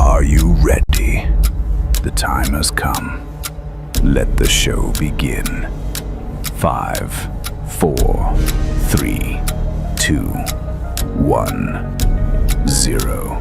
Are you ready? The time has come. Let the show begin. 5, 4, 3, 2, 1, 0.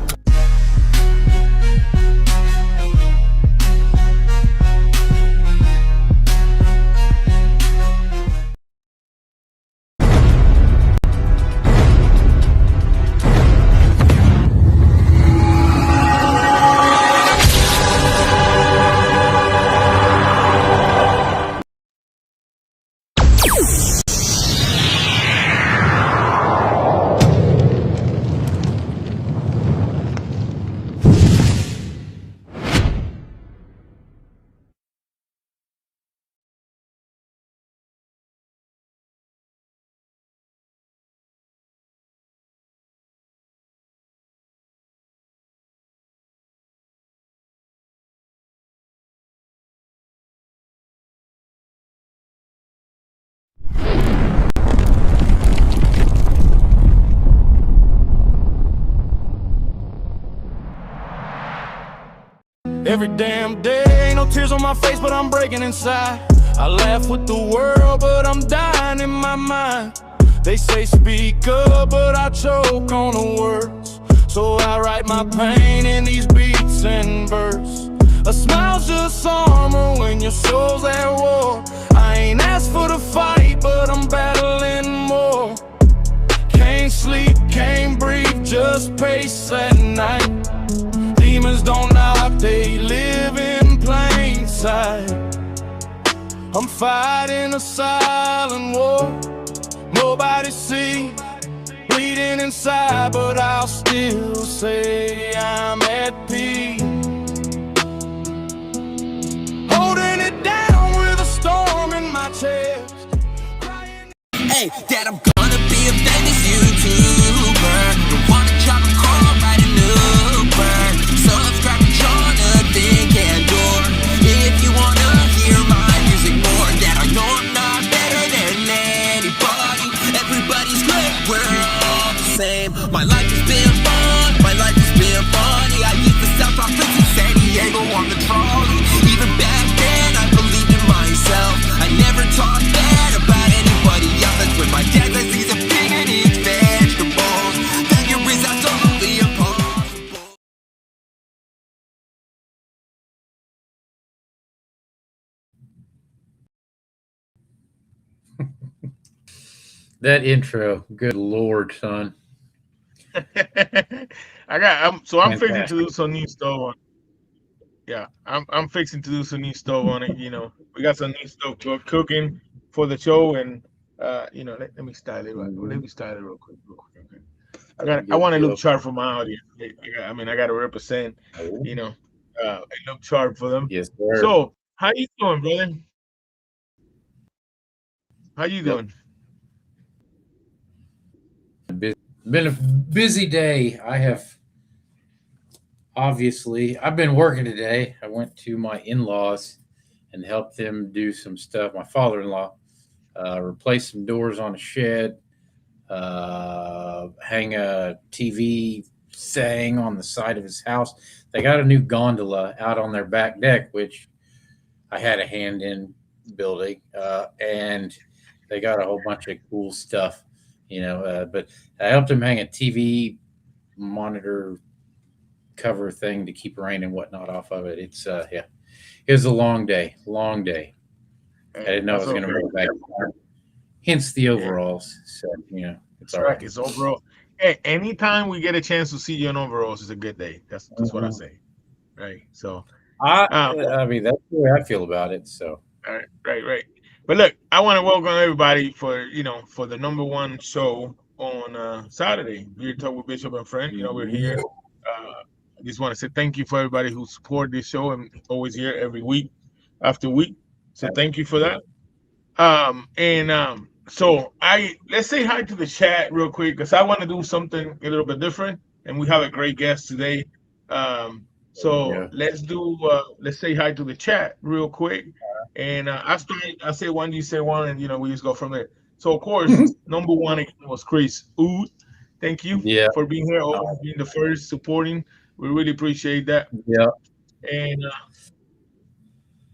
Every damn day, ain't no tears on my face, but I'm breaking inside. I laugh with the world, but I'm dying in my mind. They say speak up, but I choke on the words. So I write my pain in these beats and verse. A smile's just armor when your soul's at war. I ain't asked for the fight, but I'm battling more. Can't sleep, can't breathe, just pace at night. Demons don't knock, they live in plain sight. I'm fighting a silent war, nobody sees, bleeding inside, but I'll still say I'm at peace. Holding it down with a storm in my chest. Hey, Dad, I'm gonna be a famous YouTuber. Don't wanna drop a call, write an Uber. Subscribe to Jonathan Candor if you wanna hear my music more. That I know I'm not better than anybody. Everybody's great, we're all the same. My life has been fun, my life has been funny. I used to sell chocolates in San Diego on the trolley. Even back then, I believed in myself. I never talked bad about anybody else. That's when my dad says he's a pig and eats vegetables. Failure is absolutely impossible. That intro, good Lord, son. I'm fixing to do some new stuff on. Yeah, I'm fixing to do some new stuff on it. We got some new stuff cooking for the show, and let me style it. Let me style it real quick. Okay. I want to look sharp for my audience. I got to represent. A look sharp for them. Yes, sir. So, how you doing, brother? How you doing? Been a busy day. I've been working today. I went to my in-laws and helped them do some stuff. My father-in-law replaced some doors on a shed, hang a TV saying on the side of his house. They got a new gondola out on their back deck, which I had a hand in building, and they got a whole bunch of cool stuff, but I helped him hang a TV monitor cover thing to keep rain and whatnot off of it. It's it was a long day. I didn't know I was going to move back. Hence the overalls. So it's all right. It's overall. Hey, anytime we get a chance to see you in overalls is a good day. That's what I say. Right. So I mean, that's the way I feel about it. So right. But look, I want to welcome everybody for the number one show on Saturday. We're talking with Bishop and Friend. We're here. I just want to say thank you for everybody who support this show and always here every week after week. So thank you for that. So let's say hi to the chat real quick because I want to do something a little bit different, and we have a great guest today. Let's say hi to the chat real quick, and I say one, you say one, and we just go from there. So of course, number one again was Chris Oud. Thank you for being here, always being the first supporting We really appreciate that. Yeah. And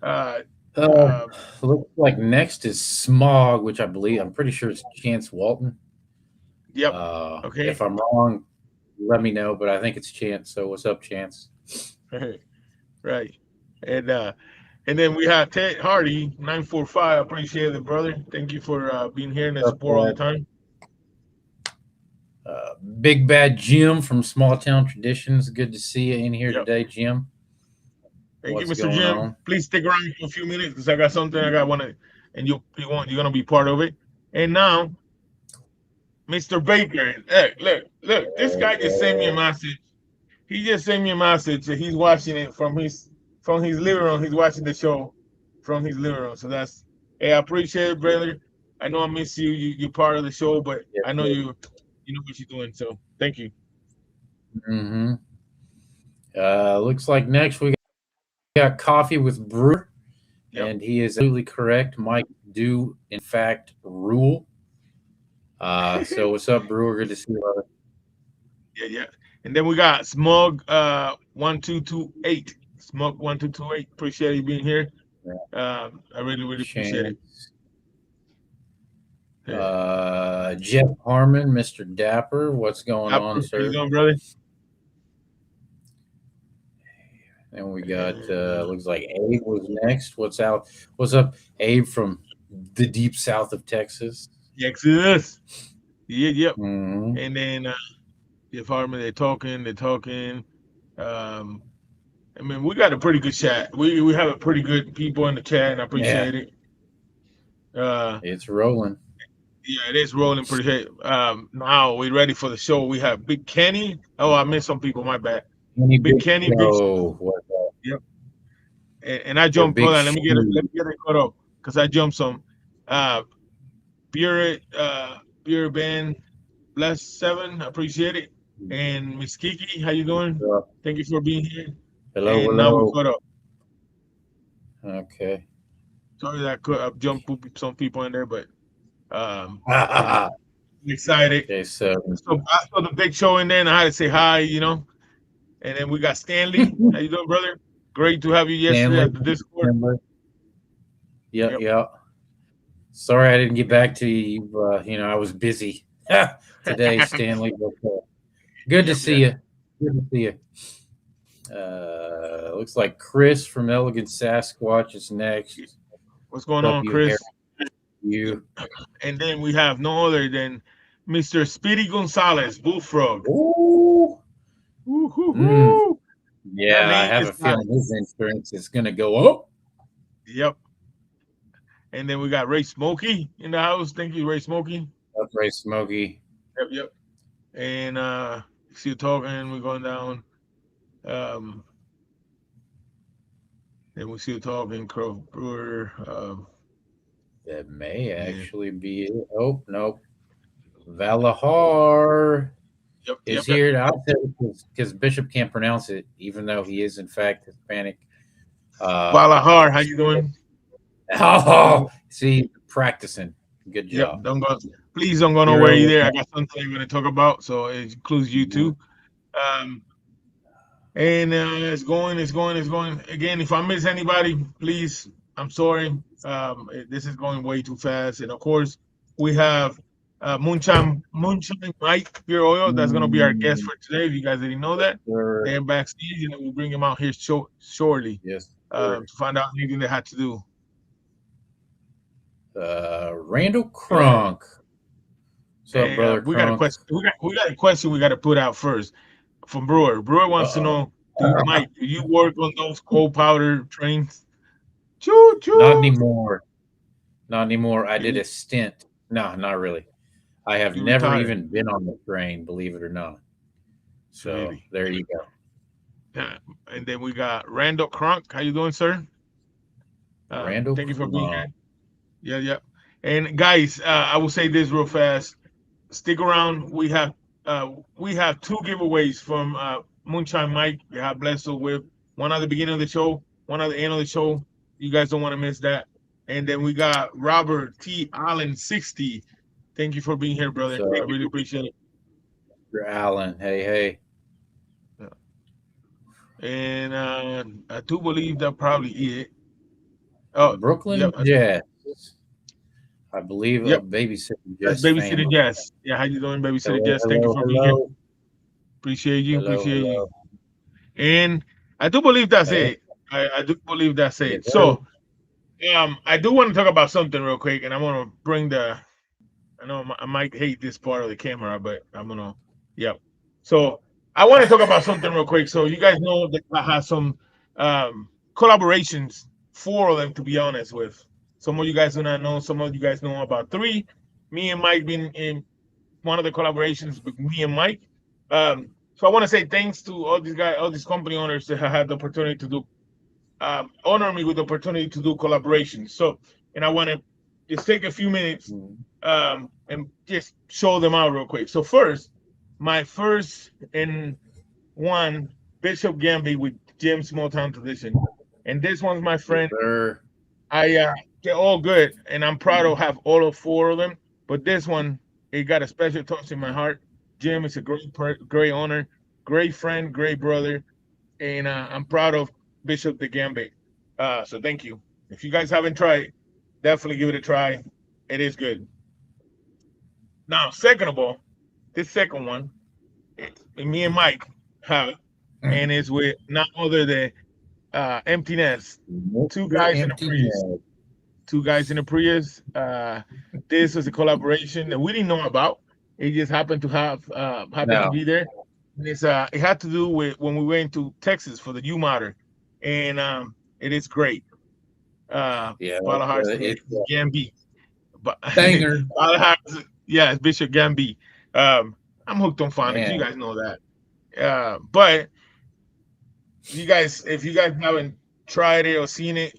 uh, Uh, uh, looks like next is Smog, which I'm pretty sure it's Chance Walton. yep. Okay. If I'm wrong, let me know, but I think it's Chance. So what's up, Chance? Right. And then we have Ted Hardy, 945. Appreciate it, brother. Thank you for being here and the What's up, support all the Ted? time. Big Bad Jim from Small Town Traditions. Good to see you in here Yep. today, Jim. Thank you, What's Mr. going Jim. on? Please stick around for a few minutes because I got something I got wanna, and you're gonna be part of it. And now, Mr. Baker. Look. This guy just sent me a message. He just sent me a message that he's watching it from his living room. He's watching the show from his living room. So that's hey, I appreciate it, brother. I know I miss you. You're part of the show, but Yes, I know sir. you know what you're doing. So thank you. Mm-hmm. Looks like next we got Coffee with Brewer, Yep. and he is absolutely correct. Mike do in fact rule. So what's up, Brewer? Good to see you, brother. Yeah. And then we got Smug 1228. Smug 1228. Appreciate you being here. I really appreciate it. Chance. Yeah. Jeff Harmon, Mr. Dapper. What's going How on, you sir? doing, brother? And we got looks like Abe was next. What's out? What's up, Abe from the deep south of Texas? Exodus. Yep. Mm-hmm. And then Jeff Hartman, they're talking. I mean, we got a pretty good chat. We have a pretty good people in the chat, and I Yeah, appreciate it. Uh, it's rolling. yeah, it is rolling pretty good. Now we ready for the show. We have Big Kenny. Oh, I missed some people. My bad. Any Big big Kenny, Big. show? What Yep. And I the jumped. big Hold on, show? let me get it caught up because I jumped some. Uh, Beer Band Bless 7. I appreciate it. And Miss Kiki, how you doing? Thank you for being here. Hello, And now we hello. caught up. Okay. Sorry that I jumped some people in there, but you know, okay, I'm excited. so So I saw the big show in there, and I had to say hi. And then we got Stanley. How you doing, brother? Great to have you yesterday Stanley. at the Discord. Yeah, Yep. yeah. Sorry I didn't get back to you. I was busy today, Stanley. But, good to Yep. see you. Good to see you. Looks like Chris from Elegant Sasquatch is next. What's going What's up, on, you Chris? You. And then we have no other than Mr. Speedy Gonzalez, Bullfrog. Ooh. Woo-hoo-hoo. Yeah, That I name have is a feeling his insurance is going to go up. Yep. And then we got Ray Smokey in the house. Thank you, Ray Smokey. That's right, Smokey. Yep. And still talking, we're going down. Then we still talking, Crow Brewer. That may actually be it. Oh, nope. Valahar is Yep. here. I'll tell you because Bishop can't pronounce it, even though he is, in fact, Hispanic. Valahar, how you doing? Oh, see, practicing. Good Yep. job. Please don't go nowhere either. I got something I'm going to talk about, so it includes you too. And it's going. Again, if I miss anybody, please, I'm sorry. This is going way too fast. And of course, we have Moonshine Mike Pure Oil. That's going to be our guest for today. If you guys didn't know that, they're backstage, and we'll bring him out here shortly. Yes. To find out anything they had to do. Randall Kronk. What's up, brother? We got a question. We got a question we got to put out first from Brewer. Brewer wants to know, Mike, do you work on those cold powder trains? Choo choo. Not anymore. I did a stint. No, not really. I have never even been on the train, believe it or not. So there you go. Yeah. And then we got Randall Kronk. How you doing, sir? Randall, thank you for being here. Yeah. And guys, I will say this real fast. Stick around. We have 2 giveaways from Moonshine Mike. God bless her with one at the beginning of the show, one at the end of the show. You guys don't want to miss that. And then we got Robert T. Allen 60. Thank you for being here, brother. I really appreciate it. Mr. Allen. Hey. Yeah. and I do believe that probably it. Oh, Brooklyn yep, Jazz. I believe yep. babysitting That's Jess Babysitter family. Jess. Yeah, how you doing, Babysitter Hello, Jess? Thank you hello, for being here. hello, Appreciate you. hello, Appreciate you. hello. And I do believe that's Hey, it. I do believe that's yes, it. sir. So, I do want to talk about something real quick, and I'm gonna bring the. I know I might hate this part of the camera, but I'm gonna. Yep. So I want to talk about something real quick. So you guys know that I have some collaborations, four of them to be honest with. Some of you guys do not know. Some of you guys know about three. Me and Mike been in one of the collaborations with me and Mike. So I want to say thanks to all these guys, all these company owners that have had the opportunity to do honor me with the opportunity to do collaborations. So, and I want to just take a few minutes Mhm. and just show them out real quick. So first, my first and one Bishop Gamby with Jim Small Town Tradition, and this one's my Yes, friend. sir. They're all good, and I'm proud to have all of four of them. But this one, it got a special touch in my heart. Jim is a great owner, great friend, great brother, and I'm proud of Bishop the Gambit. So thank you. If you guys haven't tried, definitely give it a try. It is good. Now, second of all, this second one, me and Mike have it, and it's with not other than Emptiness, two Mr. guys in a Empty Prius. Ned. Two guys in a Prius. This was a collaboration that we didn't know about. It just happened to have happened to No. be there. And it had to do with when we went to Texas for the U Mater, and it is great. Yeah, Ballahars it's a Gambi, but banger, Ballahars, yeah, it's Bishop Gambi. I'm hooked on phonics. You man. guys know that. But you guys, if you guys haven't tried it or seen it,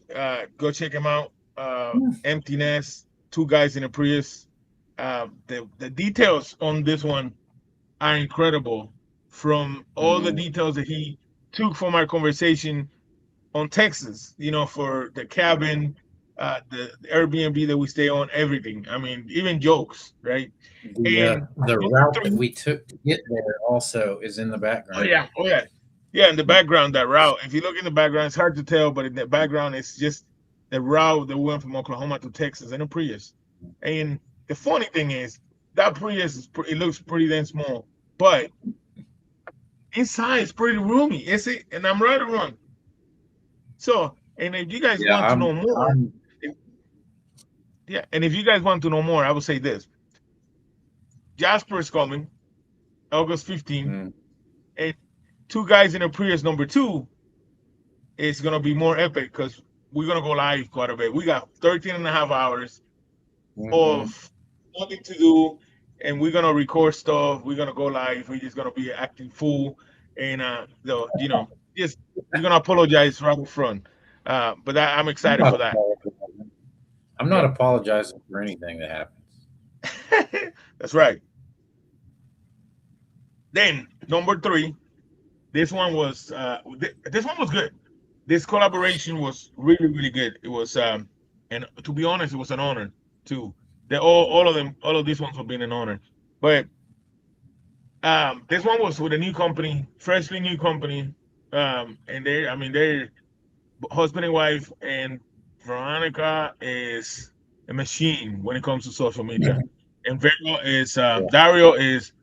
go check them out. Empty Nest, two guys in a Prius. The details on this one are incredible. From all the Mhm. details that he took from our conversation on Texas, for the cabin, the Airbnb that we stay on, everything. I mean, even jokes, right? And The number route that three, we took to get there also is in the oh background. yeah, oh yeah, yeah. In the background, that route. If you look in the background, it's hard to tell, but in the background, it's just the route that went from Oklahoma to Texas in a Prius. And the funny thing is, that Prius it looks pretty damn small, but inside it's pretty roomy. Is it? And I'm right or wrong? So, and if you guys Yeah, want to know more, I'm if, yeah, and if you guys want to know more, I will say this: Jasper is coming August 15th, mm, and two guys in a Prius number two is gonna be more epic because we're gonna go live quite a bit. We got 13 and a half hours mhm. of nothing to do, and we're gonna record stuff. We're gonna go live. We're just gonna be acting fool, and just we're gonna apologize right up front. But I'm I'm excited not for that. apologizing. I'm not Yep, apologizing for anything that happens. that's right. Then number three, this one was good. This collaboration was really really good. It was and to be honest, it was an honor too. They all of them, all of these ones have been an honor. But this one was with a new company, freshly new company, and they're husband and wife, and Veronica is a machine when it comes to social media, and Yeah. Dario is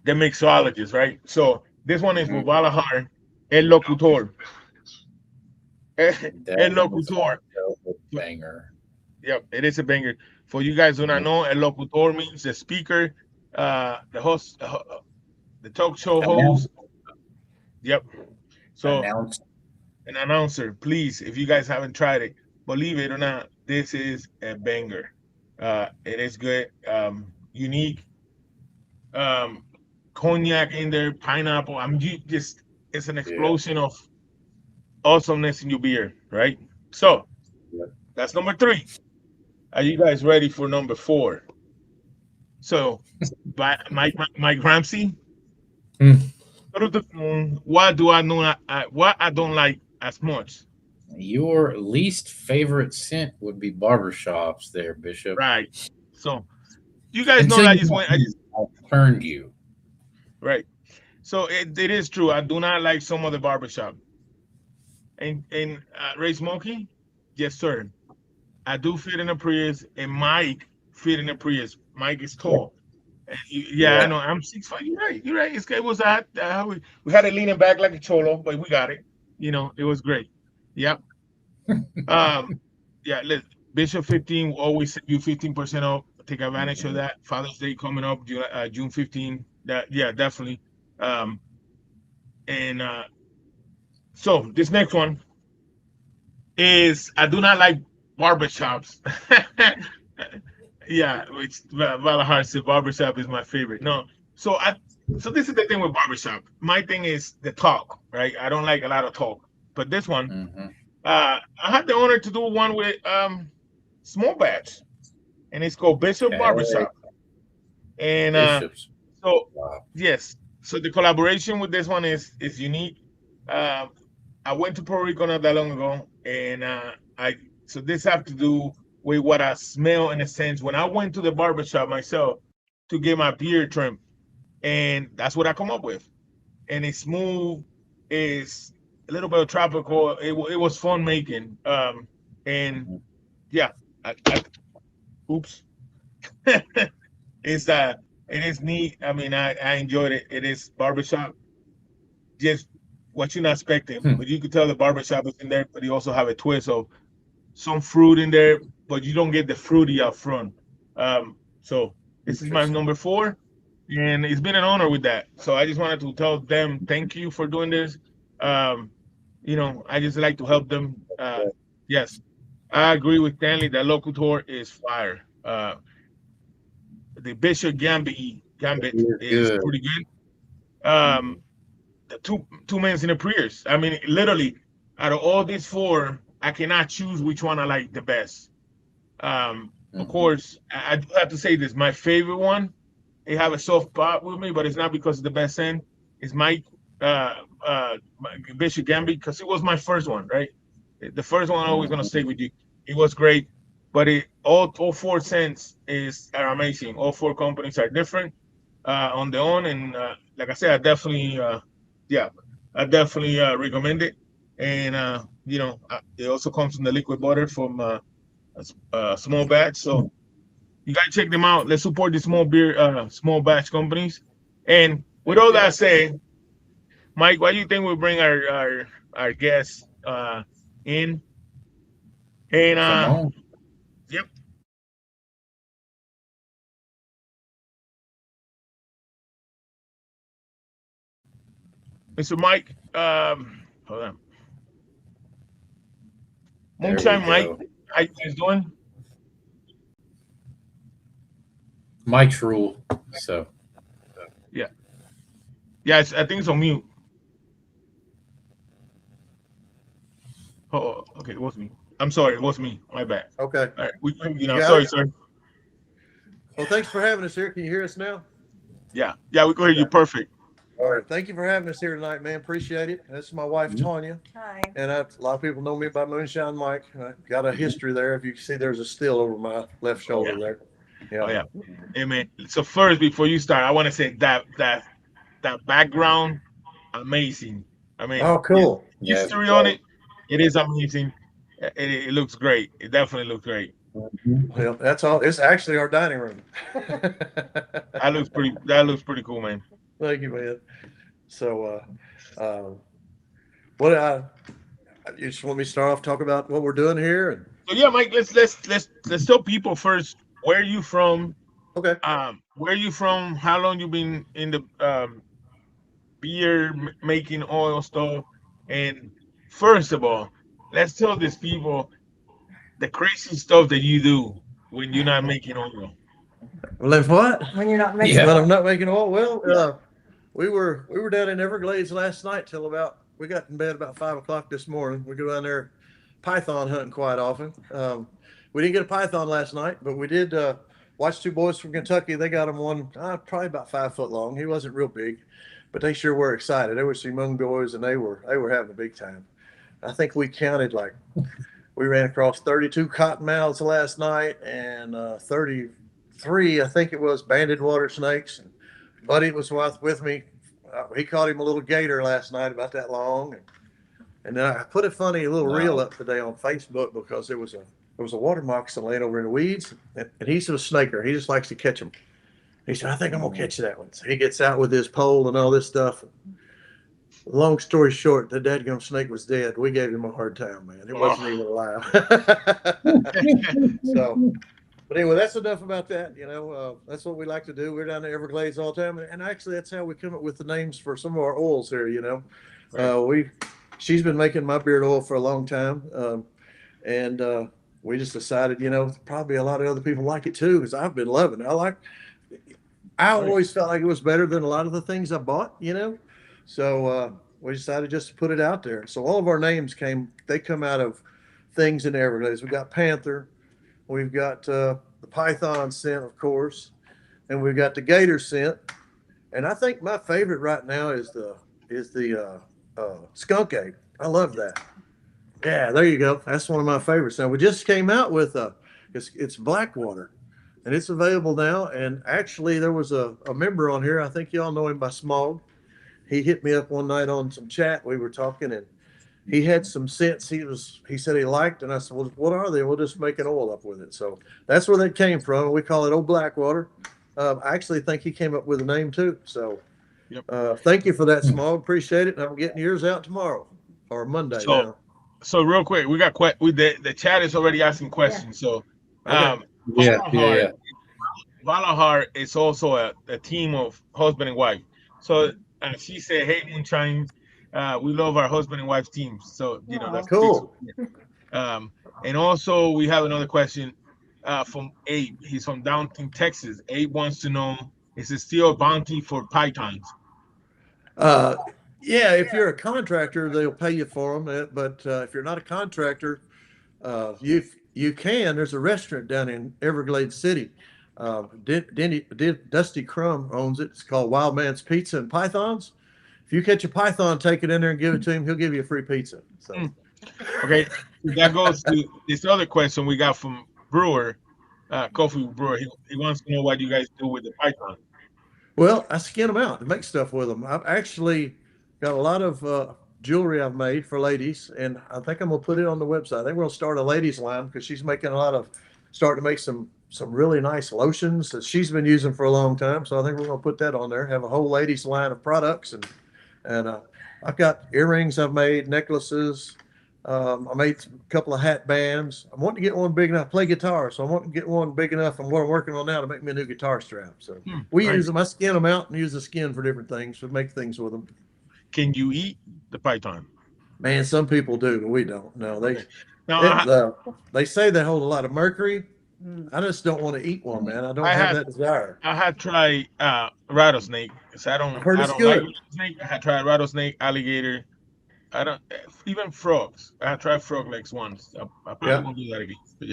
the mixologist, right? So this one is Mhm. with Valahar, El Locutor, That El is Locutor. also a banger. Yep, it is a banger. For you guys who don't Mhm. know, El Locutor means the speaker, the host, the talk show Announce, host. Yep. So announce. an announcer, please, if you guys haven't tried it, believe it or not, this is a banger. It is good, unique, um, cognac in there, pineapple. I mean, you just it's an Yeah. explosion of awesomeness in your beer, right? So Yeah. that's number three. Are you guys ready for number four? So, by Mike Ramsey, Hmm. what do I know? What I don't like as much, Your least favorite scent would be barbershops there, Bishop. right? So you guys know Until that I you just met went. I me, just I turned you. right. So it is true. I do not like some of the barbershop. And Ray Smokey, yes sir. I do fit in a Prius, and Mike fit in a Prius. Mike is tall. And yeah, I Yeah. know. I'm 6'5". You're right. You're right. It was that. We had it leaning back like a cholo, but we got it. It was great. Yep. Um, yeah. Bishop 15 will always send you 15% off. Take advantage of that. Father's Day coming up, June 15. That yeah, definitely. Um, and so this next one is I do not like barbershops. Yeah, which Valahar said barbershop is my favorite. No, so this is the thing with barbershop. My thing is the talk, right? I don't like a lot of talk. But this one, Mm-hmm. I had the honor to do one with small batch, and it's called Bishop Hey, Barbershop. And bishops. so Wow. yes, so the collaboration with this one is unique. Um, I went to Puerto Rico not that long ago, and I so this have to do with what I smell in a sense when I went to the barbershop myself to get my beard trimmed, and that's what I come up with. And it's smooth, it's a little bit of tropical. It was fun making, and yeah, oops, it's it is neat. I mean, I enjoyed it. It is barbershop, just what you're not expecting, Hmm. but you could tell the barbershop is in there, but you also have a twist of some fruit in there, but you don't get the fruity up front. So this is my Interesting. number 4, and it's been an honor with that. So I just wanted to tell them thank you for doing this. Um, I just like to help them. Yes, I agree with Stanley that Locutor is fire. The Bishop Gambit You're is good. pretty good. The two men in the Prius. I mean, literally, out of all these 4, I cannot choose which one I like the best. Of Mm-hmm. course, I do have to say this. My favorite one, they have a soft spot with me, but it's not because it's the best end. It's Bishop Gambit because it was my first one, right? The first one always gonna stay Mm-hmm. with you. It was great, but all 4 cents are amazing. All 4 companies are different on their own, and like I said, yeah, I definitely recommend it. And it also comes in the liquid butter from a small batch. So you gotta check them out. Let's support the small batch companies. And with Heck all yeah. that said, Mike, why do you think we bring our guests in? And Come on. yep, Mr. Mike, hold on, There we Moonshine Mike, go. how you guys doing? Mike's rule. So Yeah, yeah, I think it's on mute. Oh, okay, it was me. I'm sorry, it was me. My bad. Okay. All right, You got sorry, it? sir. Well, thanks for having us here. Can you hear us now? Yeah, we can hear you Okay. perfect. All right. Thank you for having us here tonight, man. Appreciate it. This is my wife, Tanya. Hi. And a lot of people know me by Moonshine Mike. I got a history there. If you can see, there's a still over my left shoulder Yeah. there. Oh Yeah. yeah. Hey man. So first, before you start, I want to say that background, amazing. I mean, Oh, cool. yeah. history on it, it is amazing. It looks great. It definitely looks great. Well, that's all. It's actually our dining room. That looks pretty cool, man. Thank you, man. So, what you just want me to start off talk about what we're doing here? And So yeah, Mike, let's tell people first where you from. okay. Where you from? How long you been in the beer making oil stuff? And first of all, let's tell these people the crazy stuff that you do when you're not making oil. Live what? When you're not making Yeah. But I'm not making oil. Well, Yeah. we were down in Everglades last night till about we got in bed about 5 o'clock this morning. We go down there python hunting quite often. We didn't get a python last night, but we did watch 2 boys from Kentucky. They got him one probably about 5 foot long. He wasn't real big, but they sure were excited. They were some young boys, and they were having a big time. I think we counted like we ran across 32 cottonmouths last night and 33, I think it was, banded water snakes. And Buddy was with me. he caught him a little gator last night about that long. And then I put a funny little reel up today on Facebook because there was a water moccasin laying over in the weeds, and he's a snaker. He just likes to catch them. He said, I think I'm going to catch that one. So he gets out with his pole and all this stuff. Long story short, the dadgum snake was dead. We gave him a hard time, man. It wasn't even alive. So, but anyway, that's enough about that. That's what we like to do. We're down in Everglades all the time. And actually, that's how we come up with the names for some of our oils here, She's been making my beard oil for a long time. And we just decided, probably a lot of other people like it too, because I've been loving it. I always felt like it was better than a lot of the things I bought, So we decided just to put it out there. So all of our names come out of things in the Everglades. We've got Panther, we've got the Python scent, of course, and we've got the Gator scent. And I think my favorite right now is the skunk ape. I love that. Yeah, there you go. That's one of my favorites. Now we just came out with it's Blackwater, and it's available now. And actually, there was a member on here. I think y'all know him by Smog. He hit me up one night on some chat. We were talking, and he had some scents he said he liked, and I said, well, what are they? We'll just make an oil up with it. So that's where that came from. We call it Old Blackwater. I actually think he came up with a name too. So thank you for that, Smog. Appreciate it. And I'm getting yours out tomorrow or Monday now. So real quick, we got the chat is already asking questions. So Valahar is also a team of husband and wife. So she said, "Hey, Moonshine, we love our husband and wife teams." So that's cool. And also we have another question from Abe. He's from Downton, Texas. Abe wants to know: is it still a bounty for pythons? Yeah, if you're a contractor, they'll pay you for them. But if you're not a contractor, you can. There's a restaurant down in Everglades City. Dusty Crumb owns it. It's called Wild Man's Pizza and Pythons. If you catch a python, take it in there and give it to him. He'll give you a free pizza. So. Okay, that goes to this other question we got from Brewer, Coffee Brewer. He wants to know what you guys do with the python. Well, I skin them out to make stuff with them. I've actually got a lot of jewelry I've made for ladies, and I think I'm gonna put it on the website. I think we're gonna start a ladies line because she's making starting to make some really nice lotions that she's been using for a long time. So I think we're gonna put that on there. Have a whole ladies line of products, and I've got earrings I've made, necklaces. I made a couple of hat bands. I'm wanting to get one big enough. I play guitar, so I want to get one big enough. And what I'm working on now to make me a new guitar strap. So we use them. I skin them out and use the skin for different things to make things with them. Can you eat the python? Man, some people do, but we don't. No, they say they hold a lot of mercury. I just don't want to eat one, man. I don't have that desire. I had tried rattlesnake. So I don't like rattlesnake. I had tried rattlesnake, alligator. I don't even frogs. I had tried frog legs once. I probably won't do that again. But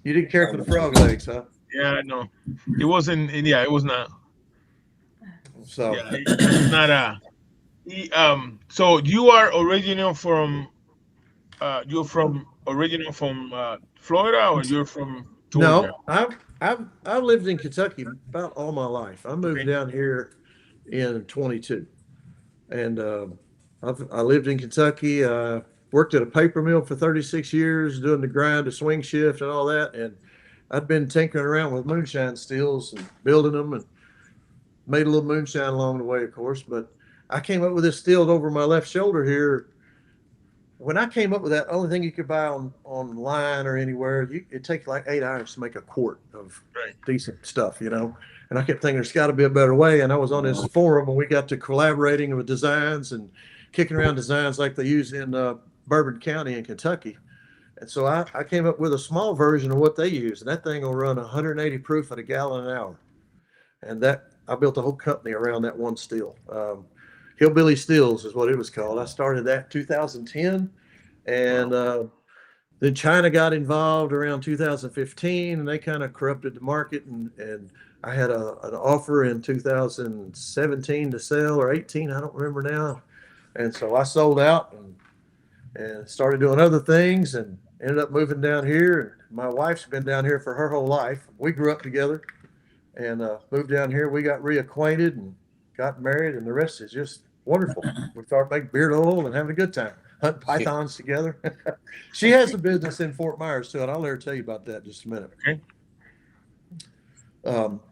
You didn't care for the frog legs, huh? Yeah, no. It wasn't. Yeah, it was not. So it's not so you are original from Florida, or you're from Georgia? No, I've lived in Kentucky about all my life. I moved down here in 22, and I lived in Kentucky. Worked at a paper mill for 36 years, doing the grind, the swing shift, and all that. And I'd been tinkering around with moonshine stills and building them, and made a little moonshine along the way, of course. But I came up with this still over my left shoulder here. When I came up with that, only thing you could buy online or anywhere, it takes like 8 hours to make a quart of decent stuff, And I kept thinking there's got to be a better way. And I was on this forum, and we got to collaborating with designs and kicking around designs like they use in Bourbon County in Kentucky. And so I came up with a small version of what they use, and that thing will run 180 proof at a gallon an hour. And I built a whole company around that one still. Hillbilly Stills is what it was called. I started that in 2010, and then China got involved around 2015, and they kind of corrupted the market. And I had an offer in 2017 to sell, or 18, I don't remember now. And so I sold out and started doing other things, and ended up moving down here. And my wife's been down here for her whole life. We grew up together. and moved down here. We got reacquainted and got married, and the rest is just wonderful. We started making beard oil and having a good time, hunting pythons together. She has a business in Fort Myers too, and I'll let her tell you about that in just a minute. Okay.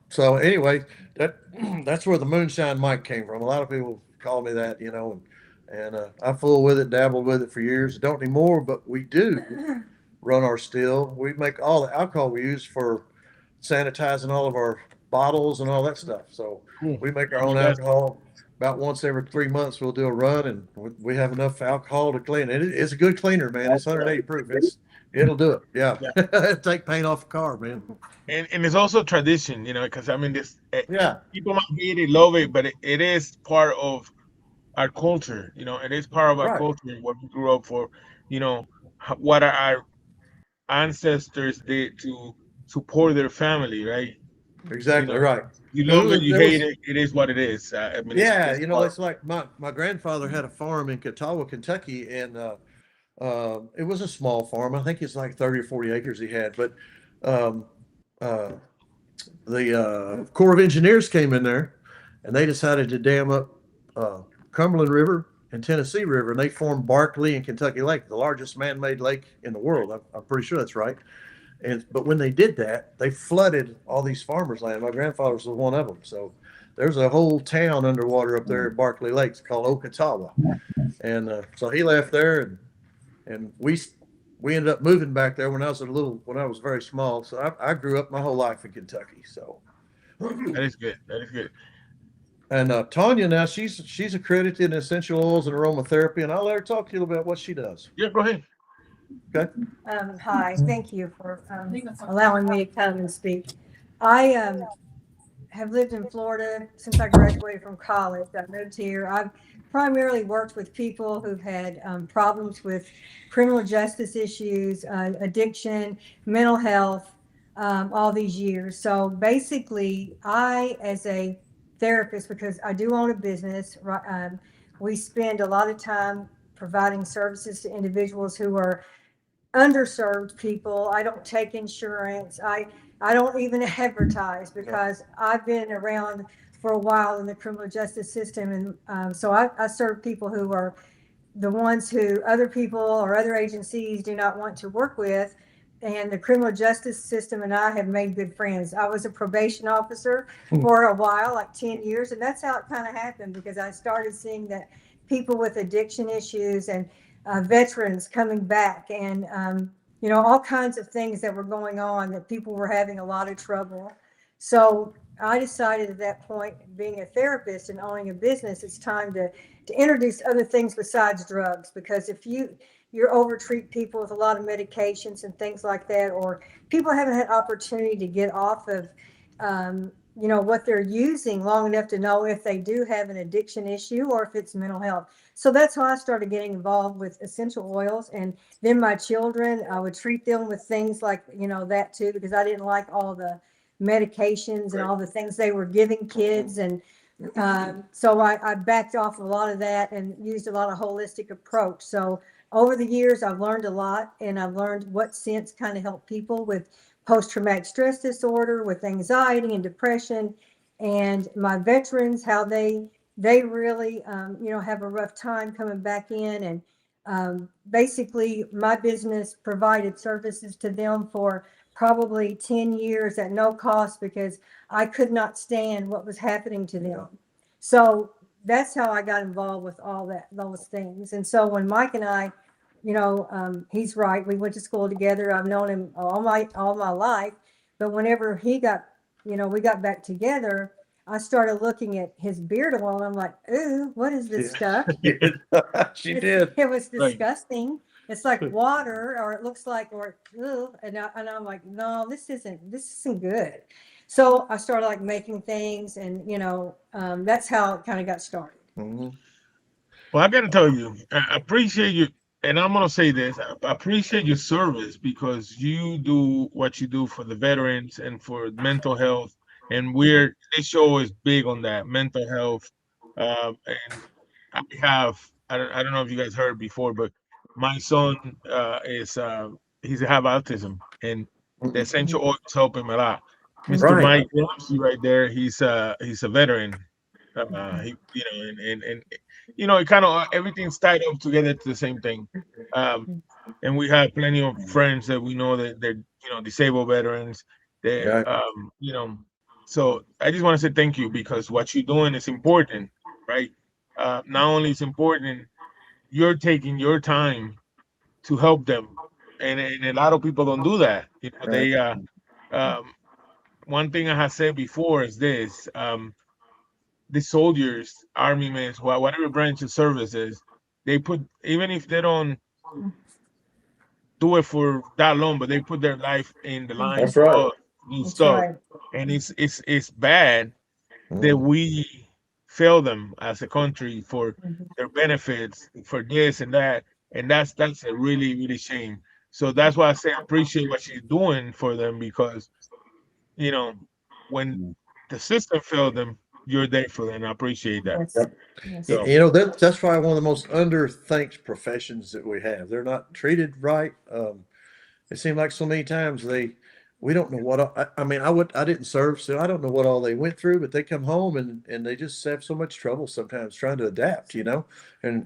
So anyway, that's where the Moonshine Mike came from. A lot of people call me that, and I fool with it, dabbled with it for years. Don't anymore, but we do run our still. We make all the alcohol we use for sanitizing all of our bottles and all that stuff. So we make our own alcohol. About once every 3 months, we'll do a run, and we have enough alcohol to clean it. It's a good cleaner, man. It's 180 proof. It'll do it. Yeah. Take paint off a car, man. And it's also tradition, because I mean, Yeah. people might hate it, love it, but it is part of our culture. It is part of our Right. culture, what we grew up for. What our ancestors did to support their family, right? Exactly right. You love it, you There hate it. It is what it is. I mean, Yeah, it's it's like my grandfather had a farm in Catawba, Kentucky, and it was a small farm. I think it's like 30 or 40 acres he had, but um, uh, the Corps of Engineers came in there, and they decided to dam up Cumberland River and Tennessee River, and they formed Barkley and Kentucky Lake, the largest man-made lake in the world. I'm pretty sure that's right. But when they did that, they flooded all these farmers' land. My grandfather was one of them. So there's a whole town underwater up there at Barkley Lakes called Okatawa. And so he left there, and we ended up moving back there when I was very small. So I grew up my whole life in Kentucky. So that is good. That is good. and Tanya now she's accredited in essential oils and aromatherapy, and I'll let her talk to you about what she does. Yeah, go ahead. Okay. Hi, thank you for allowing me to come and speak. I have lived in Florida since I graduated from college. I moved here. I've primarily worked with people who've had problems with criminal justice issues, addiction, mental health, all these years. So basically, I, as a therapist, because I do own a business, we spend a lot of time providing services to individuals who are underserved people. I don't take insurance. I don't even advertise because I've been around for a while in the criminal justice system. And so I serve people who are the ones who other people or other agencies do not want to work with. And the criminal justice system and I have made good friends. I was a probation officer for a while, like 10 years. And that's how it kind of happened, because I started seeing that people with addiction issues and veterans coming back, and all kinds of things that were going on, that people were having a lot of trouble. So I decided at that point, being a therapist and owning a business, it's time to introduce other things besides drugs. Because if you overtreat people with a lot of medications and things like that, or people haven't had opportunity to get off of what they're using long enough to know if they do have an addiction issue or if it's mental health. So that's how I started getting involved with essential oils. And then my children, I would treat them with things like, that too, because I didn't like all the medications and all the things they were giving kids. And so I backed off a lot of that and used a lot of holistic approach. So over the years, I've learned a lot, and I've learned what scents kind of help people with post-traumatic stress disorder, with anxiety and depression, and my veterans, how they really, have a rough time coming back in. And basically, my business provided services to them for probably 10 years at no cost, because I could not stand what was happening to them. So that's how I got involved with those things. And so when Mike and I, he's right. We went to school together. I've known him all my life. But whenever we got back together, I started looking at his beard oil, and I'm like, ooh, what is this stuff? She did. It was disgusting. It's like water, or it looks like, and I'm like, no, this isn't good. So I started like making things, and that's how it kind of got started. Mm-hmm. Well, I got to tell you, I appreciate you, and I'm gonna say this: I appreciate your service, because you do what you do for the veterans and for mental health, and this show is big on that mental health. And I don't know if you guys heard before, but my son he's have autism, and the essential oils help him a lot. Mr. Right. Mike Ramsey right there. He's a veteran. He, and it kind of everything's tied up together to the same thing. And we have plenty of friends that we know that they're disabled veterans. They're Right. So I just want to say thank you, because what you're doing is important, right? Not only is important, you're taking your time to help them, and a lot of people don't do that. They um, one thing I have said before is this: the soldiers, army men, whatever branch of service is, they put, even if they don't do it for that long, but they put their life in the line That's for right. us and That's stuff. right. And it's bad that Mm. we fail them as a country for their benefits, for this and that, and that's a really really shame. So that's why I say I appreciate what she's doing for them, because you know when the system failed them, you're there for them. I appreciate that. Yes. Yep. Yes. So That's probably one of the most underthanked professions that we have. They're not treated right. It seemed like so many times we don't know what, I mean, I didn't serve, so I don't know what all they went through, but they come home and they just have so much trouble sometimes trying to adapt, and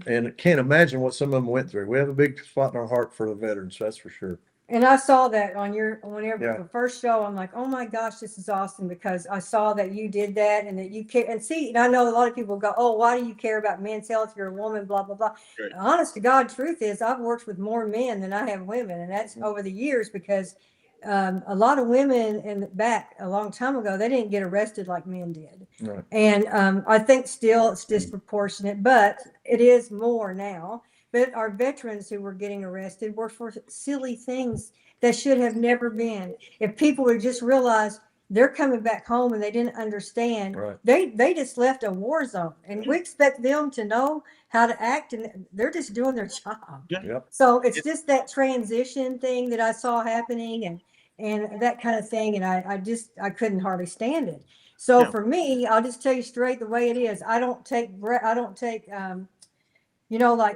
I can't imagine what some of them went through. We have a big spot in our heart for the veterans, that's for sure. And I saw that on whenever Yeah. the first show, I'm like, oh my gosh, this is awesome, because I saw that you did that and that you care. And see, and I know a lot of people go, oh, why do you care about men's health? You're a woman, blah, blah, blah. Right. Honest to God, truth is, I've worked with more men than I have women. And that's over the years, because a lot of women back a long time ago, they didn't get arrested like men did. Right. And I think still it's disproportionate, but it is more now. But our veterans who were getting arrested were for silly things that should have never been. If people would just realize they're coming back home and they didn't understand, Right. they just left a war zone, and we expect them to know how to act, and they're just doing their job. Yep. So it's just that transition thing that I saw happening, and that kind of thing, and I couldn't hardly stand it. So Yeah. for me, I'll just tell you straight the way it is. I don't take like,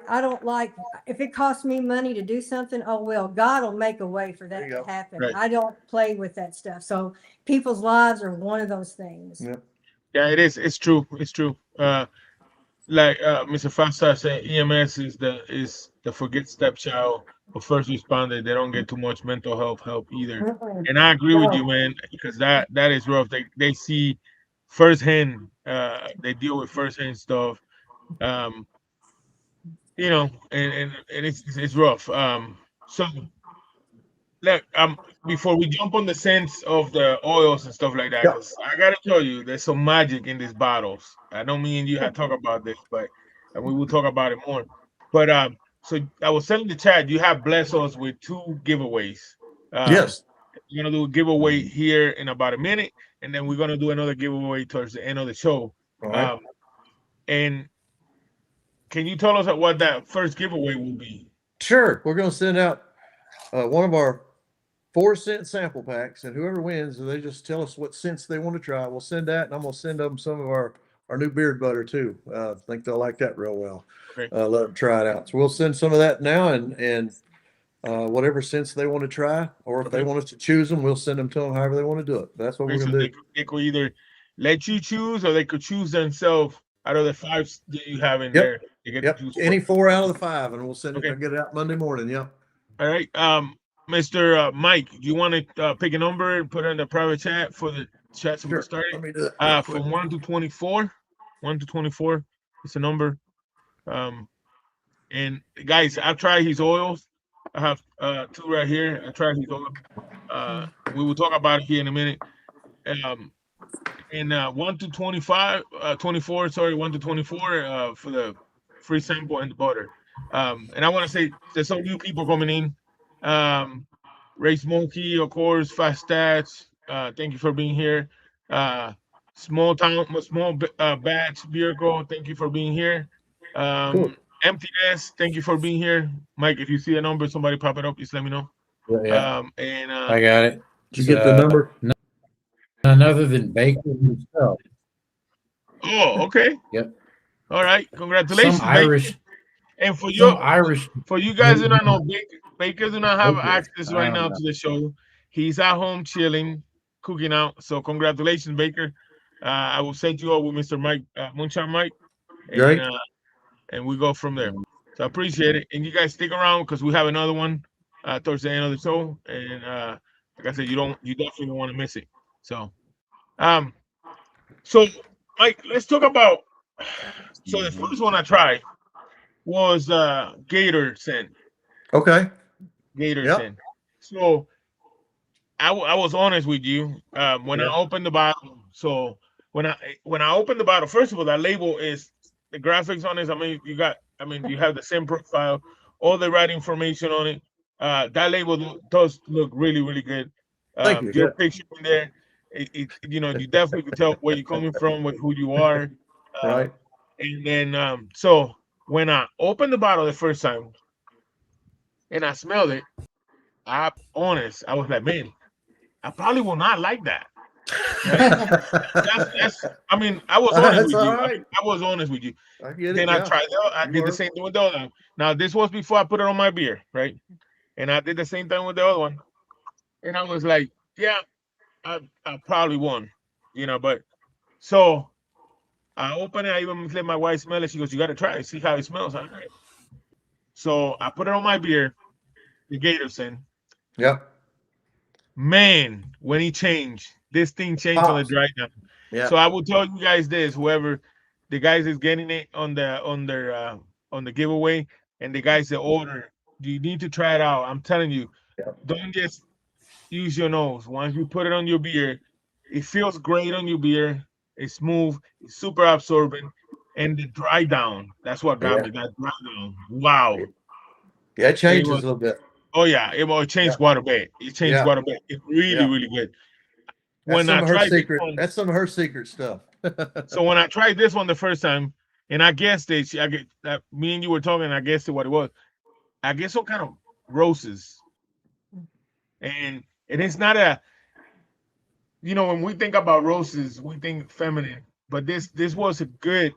I don't like, if it costs me money to do something, oh, well, God will make a way for There that you to go. happen. Right. I don't play with that stuff. So people's lives are one of those things. Yep. yeah, it is. It's true. It's true. Like Mr. Foster said, EMS is the forget stepchild of first responder. They don't get too much mental health help either. Mm-mm. And I agree with No. you, man, because that is rough. They see firsthand. They deal with firsthand stuff. Um, and it's rough. So look, before we jump on the sense of the oils and stuff like that, Yeah. because I gotta tell you, there's some magic in these bottles. I know me and you had talked about this, but and we will talk about it more. But so I was telling the chat, you have blessed us with 2 giveaways. Yes. We're gonna do a giveaway here in about a minute, and then we're gonna do another giveaway towards the end of the show. All right. And can you tell us what that first giveaway will be? Sure. We're going to send out one of our 4-cent sample packs, and whoever wins, they just tell us what scents they want to try. We'll send that, and I'm going to send them some of our new beard butter too. I think they'll like that real well. Okay. Let them try it out. So we'll send some of that now, and whatever scents they want to try, or if they want us to choose them, we'll send them to them however they want to do it. That's what we're going to do. They could either let you choose, or they could choose themselves out of the 5 that you have in Yep. there. They get Yep. to choose Any one. 4 out of the 5, and we'll send it. Okay. I'll get it out Monday morning. Yep. All right. Mr. Mike, do you want to pick a number and put it in the private chat for the chat to Sure. get started? Let me do that. real quick. From 1 to 24. 1 to 24 is a number. And guys, I've tried his oils. I have 2 right here. I tried his oil. We will talk about it here in a minute. And 1 to 25, 24, sorry, 1 to 24 for the free sample and the butter. And I want to say there's some new people coming in. Ray Smokey, of course, Fast Stats. Thank you for being here. Small batch beer girl. Thank you for being here. Cool. Emptiness. Thank you for being here, Mike. If you see a number, somebody pop it up. Just let me know. Yeah, And I got it. Did you get the number? None other than Baker himself. oh, okay. Yep. All right. Congratulations, Some Irish. Baker. And for Some you, Irish. for you guys who don't know, Baker do not have Baker. access right now know. to the show. He's at home chilling. cooking out. So congratulations, Baker. I will set you up with Mr. Mike, Moonshine Mike, Great. and we go from there. So I appreciate it, and you guys stick around because we have another one towards the end of the show, and like I said, you definitely don't want to miss it. So, um, so Mike, let's talk about. So the first one I tried was Gator Sin. Okay. Gator Yep. Sin. So I was honest with you when I opened the bottle. So when I opened the bottle, first of all, that label is the graphics on it. I mean, you have the same profile, all the right information on it. That label does look really, really good. Thank you. Your picture in there, you definitely can tell where you're coming from, who you are. Right. And then, so when I opened the bottle the first time and I smelled it, I was like, man, I probably will not like that. That's I mean, I was honest with you. Right. I was honest with you. I get it. Then I tried it. I did the same thing with the other one. Now, this was before I put it on my beer, right? And I did the same thing with the other one. And I was like, yeah, I probably won, but so I opened it. I even let my wife smell it. She goes, you got to try it, see how it smells. All right. So I put it on my beer, the Gator Sin. Yep. Man, when he changed, this thing changed on the dry down. Yeah. So I will tell you guys this: whoever the guys is getting it on the giveaway, and the guys that order, you need to try it out. I'm telling you, don't just use your nose. Once you put it on your beer, it feels great on your beer. It's smooth, it's super absorbent, and the dry down. That's what got me. That dry down. Wow. Yeah, it changes a little bit. Oh yeah, it changed quite a bit. It changed quite a bit. It's really, really good. That's some of her secret. That's some of her secret stuff. So when I tried this one the first time, and I guessed it, me and you were talking, and I guessed what it was. I guess some kind of roses, and it's not when we think about roses, we think feminine, but this was a good,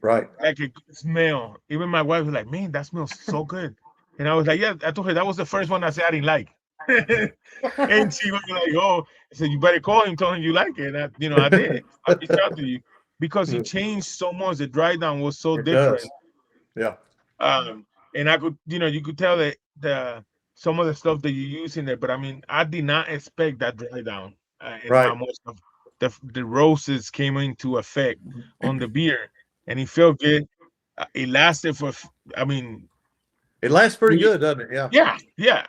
right? Like a good smell. Even my wife was like, "Man, that smells so good." And I was like, yeah, I told her that was the first one I said I didn't like. And she was like, oh, I said, you better call him, tell him you like it. And I did. I reached out to you because he changed so much. The dry down was so different. Does. Yeah. And I could, you could tell that some of the stuff that you use in there, but I mean, I did not expect that dry down. Right. How much of the roses came into effect on the beer, and it felt good. It lasted for, it lasts pretty good, doesn't it? Yeah. Yeah.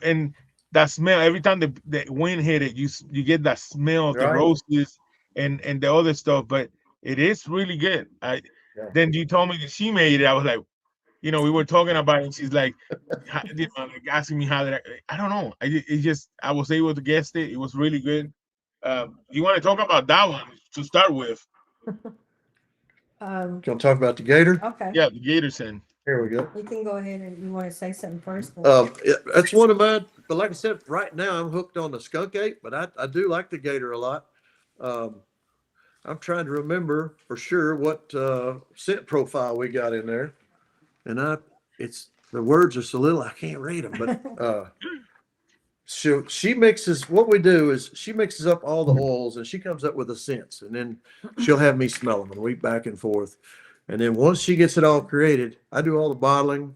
And that smell, every time the wind hit it, you get that smell of the roses and the other stuff. But it is really good. Then you told me that she made it. I was like, we were talking about it, and she's like, asking me how did I don't know. I was able to guess it. It was really good. You want to talk about that one to start with? Can I talk about the Gator? Okay. Yeah, the Gator Sin. Here we go. You can go ahead and you want to say something first. That's one of mine. But like I said, right now I'm hooked on the skunk ape, but I do like the Gator a lot. I'm trying to remember for sure what scent profile we got in there, and it's the words are so little I can't read them. But she mixes. What we do is she mixes up all the oils and she comes up with the scents, and then she'll have me smell them and we back and forth. And then once she gets it all created, I do all the bottling,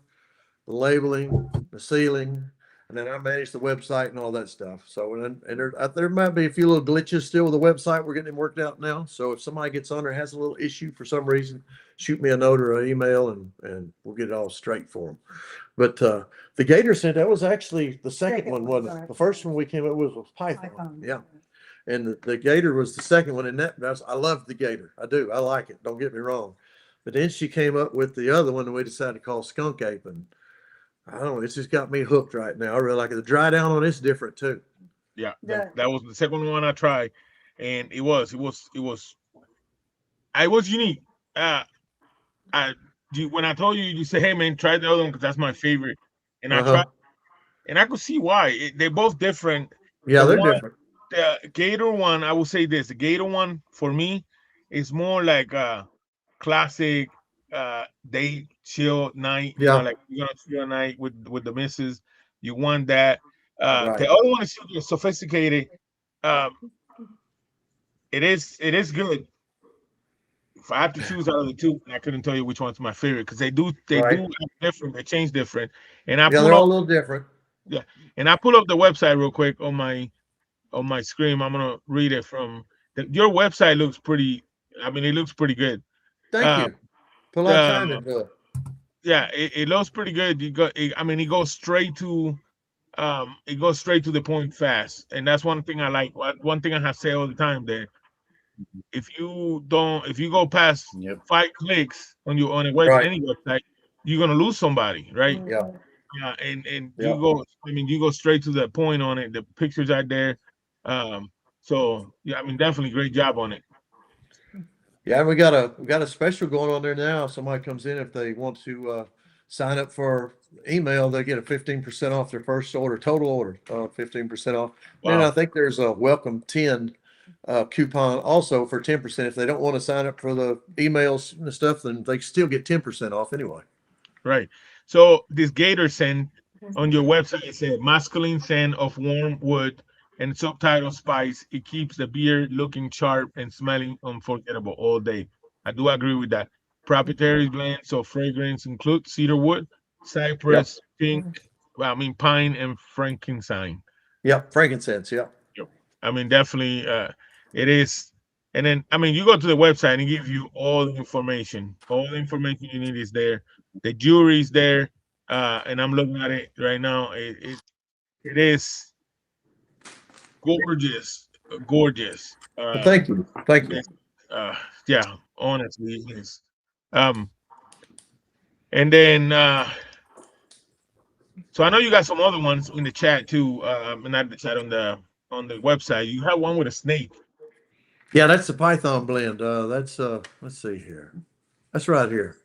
the labeling, the sealing, and then I manage the website and all that stuff. So, and there might be a few little glitches still with the website. We're getting it worked out now. So if somebody gets on there, has a little issue for some reason, shoot me a note or an email and we'll get it all straight for them. But the Gator scent, that was actually the second one, wasn't it? The first one we came up with was Python. Yeah. And the Gator was the second one. And I love the Gator. I do. I like it. Don't get me wrong. But then she came up with the other one, and we decided to call Skunk Ape. And I don't know, it's just got me hooked right now. I really like it. The dry down on it's different too. Yeah, that was the second one I tried, and it was unique. When I told you, you say, "Hey man, try the other one because that's my favorite," and I tried, and I could see why. They're both different. Yeah, they're different. The Gator one, I will say this: the Gator one for me is more like classic day chill night. Like you're gonna chill night with the missus. You want that. The other one is sophisticated, um, it is good. If I have to choose out of the two, I couldn't tell you which one's my favorite because they Right. do act different, they change different. And I Yeah, pull they're all up a little different. yeah, and I pull up the website real quick on my screen. I'm gonna read it from your website looks pretty. I mean, it looks pretty good. Thank Uh, you. Put a lot of the time into it. yeah, it looks pretty good. I mean, it goes straight to the point fast, and that's one thing I like. One thing I have said all the time that if you go past Yep. 5 clicks on Right. any website, you're gonna lose somebody, right? Yeah. And Yeah. you go straight to the point on it. The pictures are there. So yeah, I mean, definitely great job on it. Yeah, we got a special going on there now. Somebody comes in if they want to sign up for email, they get a 15% off their first order, total order, 15% off. And Wow. I think there's a welcome 10 coupon also for 10%. If they don't want to sign up for the emails and stuff, then they still get 10% off anyway. Right. So this gator scent on your website it said masculine scent of warm wood and subtitle spice. It keeps the beer looking sharp and smelling unforgettable all day. I do agree with that. Proprietary blends of fragrance include cedar wood, Yep. cypress, pink, well, I mean pine and frankincense. Yep. Frankincense. Yep. Yep. I mean definitely it is. And then I mean you go to the website and it gives you all the information. All the information you need is there. The jury's there, and I'm looking at it right now. It is gorgeous, gorgeous. Well, thank you. Thank you. Yeah, honestly, it is. Um, and then so I know you got some other ones in the chat too. Not the chat on the website. You have one with a snake. Yeah, that's the Python blend. That's let's see here. That's right here.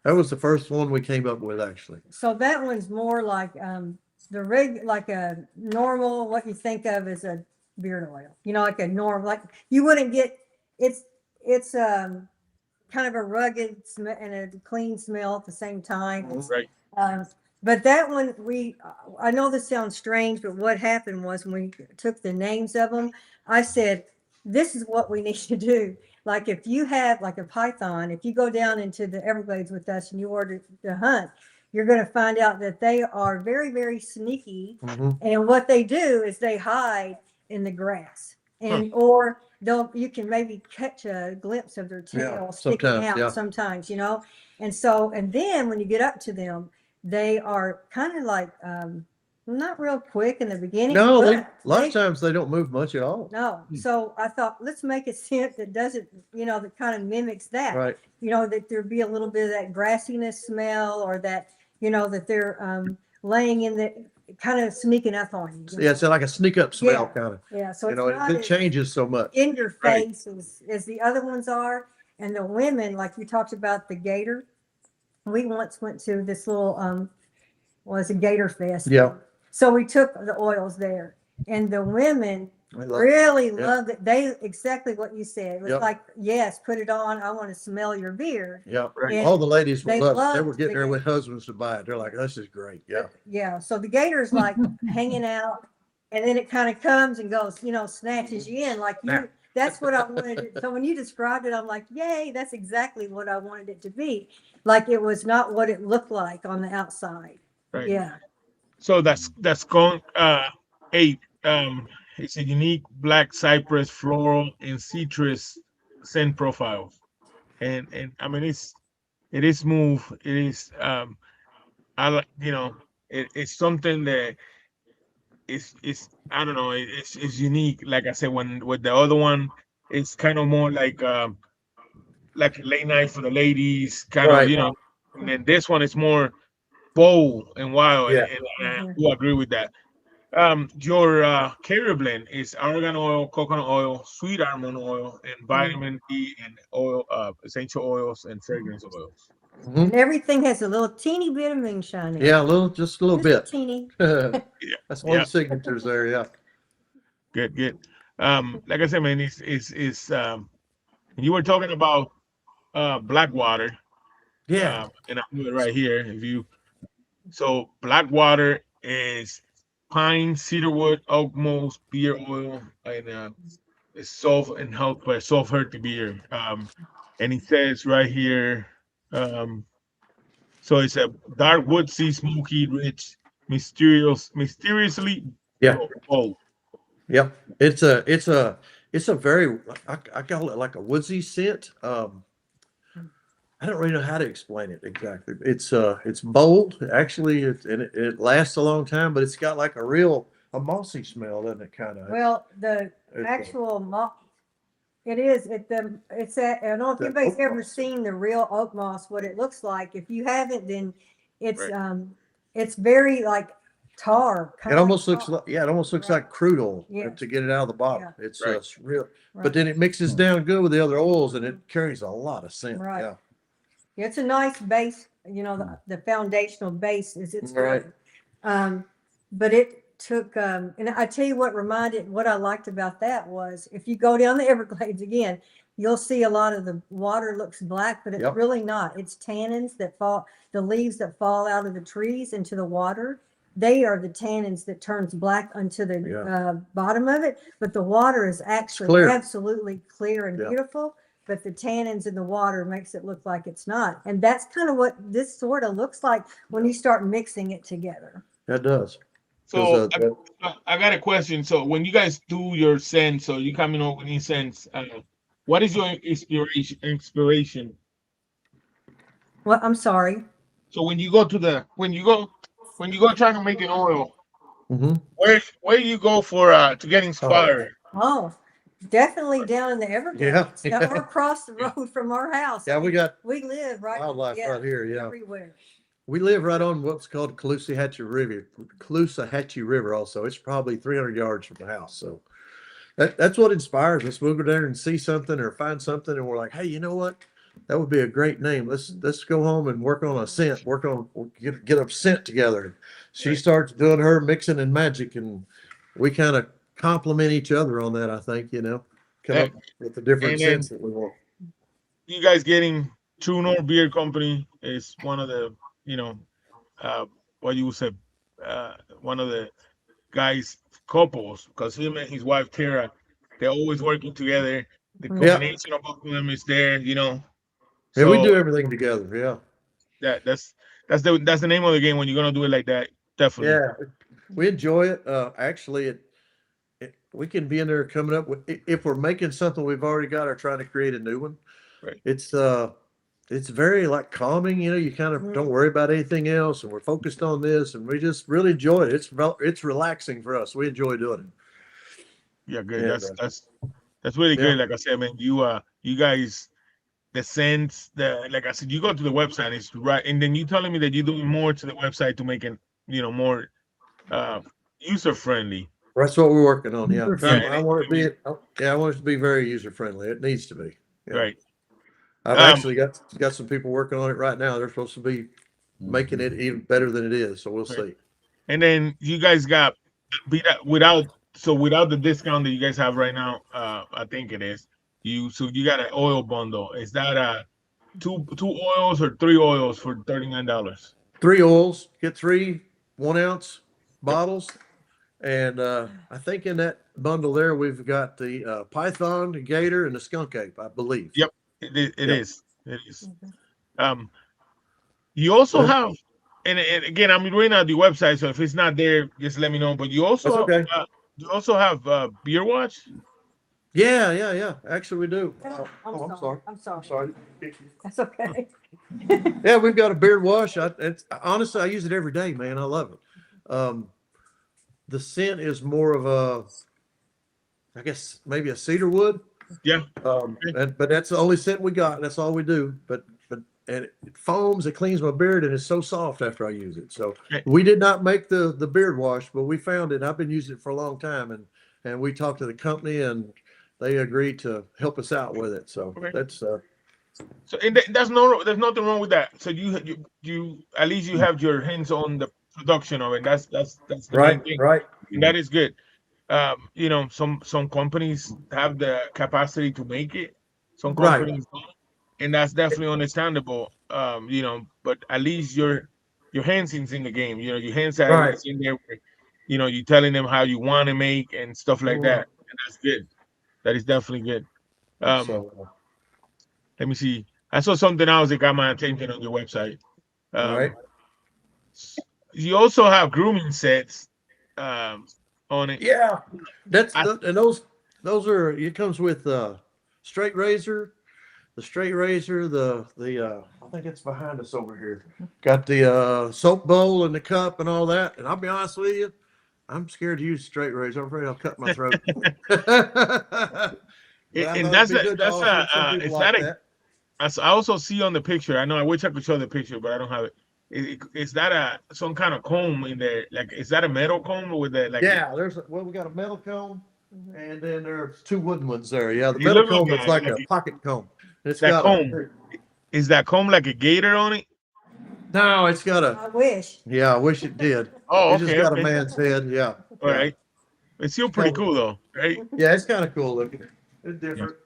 That was the first one we came up with actually. So that one's more like like a normal, what you think of as a beard oil. You know, like a normal, like you wouldn't get. It's kind of a rugged and a clean smell at the same time. Right. But that one, I know this sounds strange, but what happened was when we took the names of them, I said, this is what we need to do. Like if you have like a python, if you go down into the Everglades with us and you order to hunt, you're going to find out that they are very, very sneaky. And what they do is they hide in the grass or you can maybe catch a glimpse of their tail sticking out sometimes, you know? And then when you get up to them, they are kind of like, not real quick in the beginning. No, a lot of times they don't move much at all. No. So I thought, let's make a scent that doesn't, that kind of mimics that. Right. That there'd be a little bit of that grassiness smell or that, that they're laying in the kind of sneaking up on you. Yeah, it's like a sneak up smell kind of. Yeah. So it changes so much. In your face as the other ones are. And the women, like you talked about the gator. We once went to this little, was a gator fest. Yeah. So we took the oils there, and the women really loved it. They exactly what you said. It was like, yes, put it on. I want to smell your beard. Yeah, all the ladies were loved. They were getting there with husbands to buy it. They're like, this is great. Yeah. Yeah. So the gator is like hanging out, and then it kind of comes and goes, snatches you in like you. That's what I wanted. So when you described it, I'm like, yay, that's exactly what I wanted it to be. Like it was not what it looked like on the outside. Right. Yeah. So that's gone 8. It's a unique black cypress, floral, and citrus scent profile, and I mean it is smooth. It is I like it's something that it's I don't know it's unique. Like I said, when with the other one, it's kind of more like a late night for the ladies, kind of and then this one is more bold and wild, and I do agree with that. Your carrier blend is argan oil, coconut oil, sweet almond oil, and vitamin E and oil, essential oils and fragrance oils. And everything has a little teeny bit of moonshine in it. Yeah, just a little bit. Teeny. That's one of the signatures there. Yeah. Good. Like I said, man, it's you were talking about Blackwater. Yeah. And I have it right here. So Blackwater is pine, cedarwood, oak moss, beer oil, and it's soft and helped by soft hearty beer. And it says right here, so it's a dark woodsy, smoky, rich, mysteriously Yeah. bold. Yep. It's a very, I call it like a woodsy scent. I don't really know how to explain it exactly. It's bold. Actually, it lasts a long time, but it's got like a mossy smell, doesn't it? Kind of. Well, the It's, actual it is, it's that, I don't know if That anybody's oak ever moss. seen the real oak moss, what it looks like. If you haven't, then it's, Right. it's very like tar. It kinda like almost looks tar. like, yeah, it almost looks Right. like crude oil Yes. to get it out of the bottle. Yeah. It's Right. real, Right. but then it mixes down good with the other oils and it carries a lot of scent. Right. Yeah. It's a nice base, the foundational base is its Right. but it took, and I tell you what I liked about that was if you go down the Everglades again, you'll see a lot of the water looks black, but it's Yep. really not. It's tannins that fall, the leaves that fall out of the trees into the water. They are the tannins that turns black onto the Yeah. bottom of it, but the water is actually clear. absolutely clear and Yeah. beautiful. But the tannins in the water makes it look like it's not. And that's kind of what this sort of looks like when you start mixing it together. That does. So 'Cause, I got a question. So when you guys do your scents, so you coming up with these scents, what is your inspiration? Well, I'm sorry. So when you go trying to make an oil, mhm. where do you go for to get inspired? Oh, definitely down in the Everglades. Yeah. We're across the road from our house. Yeah, we got We live right. wildlife yeah, right here. Yeah. Everywhere. We live right on what's called Caloosahatchee River also. It's probably 300 yards from the house. So that's what inspires us. We'll go there and see something or find something and we're like, hey, you know what? That would be a great name. Let's go home and work on a scent, get a scent together. She starts doing her mixing and magic and we kind of complement each other on that, I think, come up with the different And then scents that we want. you guys getting True North Beer Company is one of the, what you would say, one of the guys couples, because him and his wife Tara, they're always working together. The Yeah. combination of both of them is there, Yeah, So we do everything together. Yeah. that's the name of the game when you're gonna do it like that. Definitely. Yeah. We enjoy it. Actually, we can be in there coming up with, if we're making something we've already got or trying to create a new one. Right. It's very like calming, you kind of don't worry about anything else and we're focused on this and we just really enjoy it. It's relaxing for us. We enjoy doing it. Yeah, good. Yeah, That's really yeah. good. Like I said, man, you guys, the sense that, like I said, you go to the website, it's right, and then you telling me that you're doing more to the website to make it, more user friendly. That's what we're working on. Yeah. Yeah, I want it to be very user friendly. It needs to be. Yeah. Right. I've actually got some people working on it right now. They're supposed to be making it even better than it is. So we'll see. And then you guys got without the discount that you guys have right now, I think it is. You got an oil bundle. Is that two oils or three oils for $39? 3 oils, get 3 1-ounce bottles. And I think in that bundle there, we've got the python, the gator, and the skunk ape, I believe. Yep, it is. It is. You also have, and again, I'm reading out the website, so if it's not there, just let me know. But you also That's okay. you also have Beer Watch. Yeah. Actually, we do. I'm sorry. I'm sorry. Sorry. That's okay. Yeah, we've got a beard wash. Honestly, I use it every day, man. I love it. The scent is more of I guess maybe a cedar wood. Yeah. But that's the only scent we got. That's all we do. But it foams, it cleans my beard, and it's so soft after I use it. So we did not make the beard wash, but we found it. I've been using it for a long time, and we talked to the company, and they agreed to help us out with it. So that's So and there's nothing wrong with that. So you at least you have your hands on the production of it. That's the main thing. right. And that is good. Some companies have the capacity to make it. Some companies don't, and that's definitely understandable. But at least your hands is in the game. Your hands are in there you're telling them how you want to make and stuff like that, and that's good. That is definitely good. So, Let me see. I saw something else that got my attention on your website. all right. You also have grooming sets on it. Yeah, I, and those are it comes with straight razor, the straight razor, the I think it's behind us over here. Got the soap bowl and the cup and all that. And I'll be honest with you, I'm scared to use straight razor. I'm afraid I'll cut my throat. But I and thought that's it'd be a good to that's offer. Some a people is like that a that. I also see on the picture. I know. I wish I could show the picture, but I don't have it. Is that some kind of comb in there? Like, is that a metal comb with that? Like, Yeah, we got a metal comb, and then there's two wooden ones there. Yeah, the it metal look comb is like like a pocket comb. It's that got comb. a Is that comb like a gator on it? no, it's got a I wish. yeah. I wish it did. Oh, It's just okay, got a okay. man's head. Yeah, All yeah. right. It's still pretty cool though, right? Yeah, it's kind of cool looking. It's different.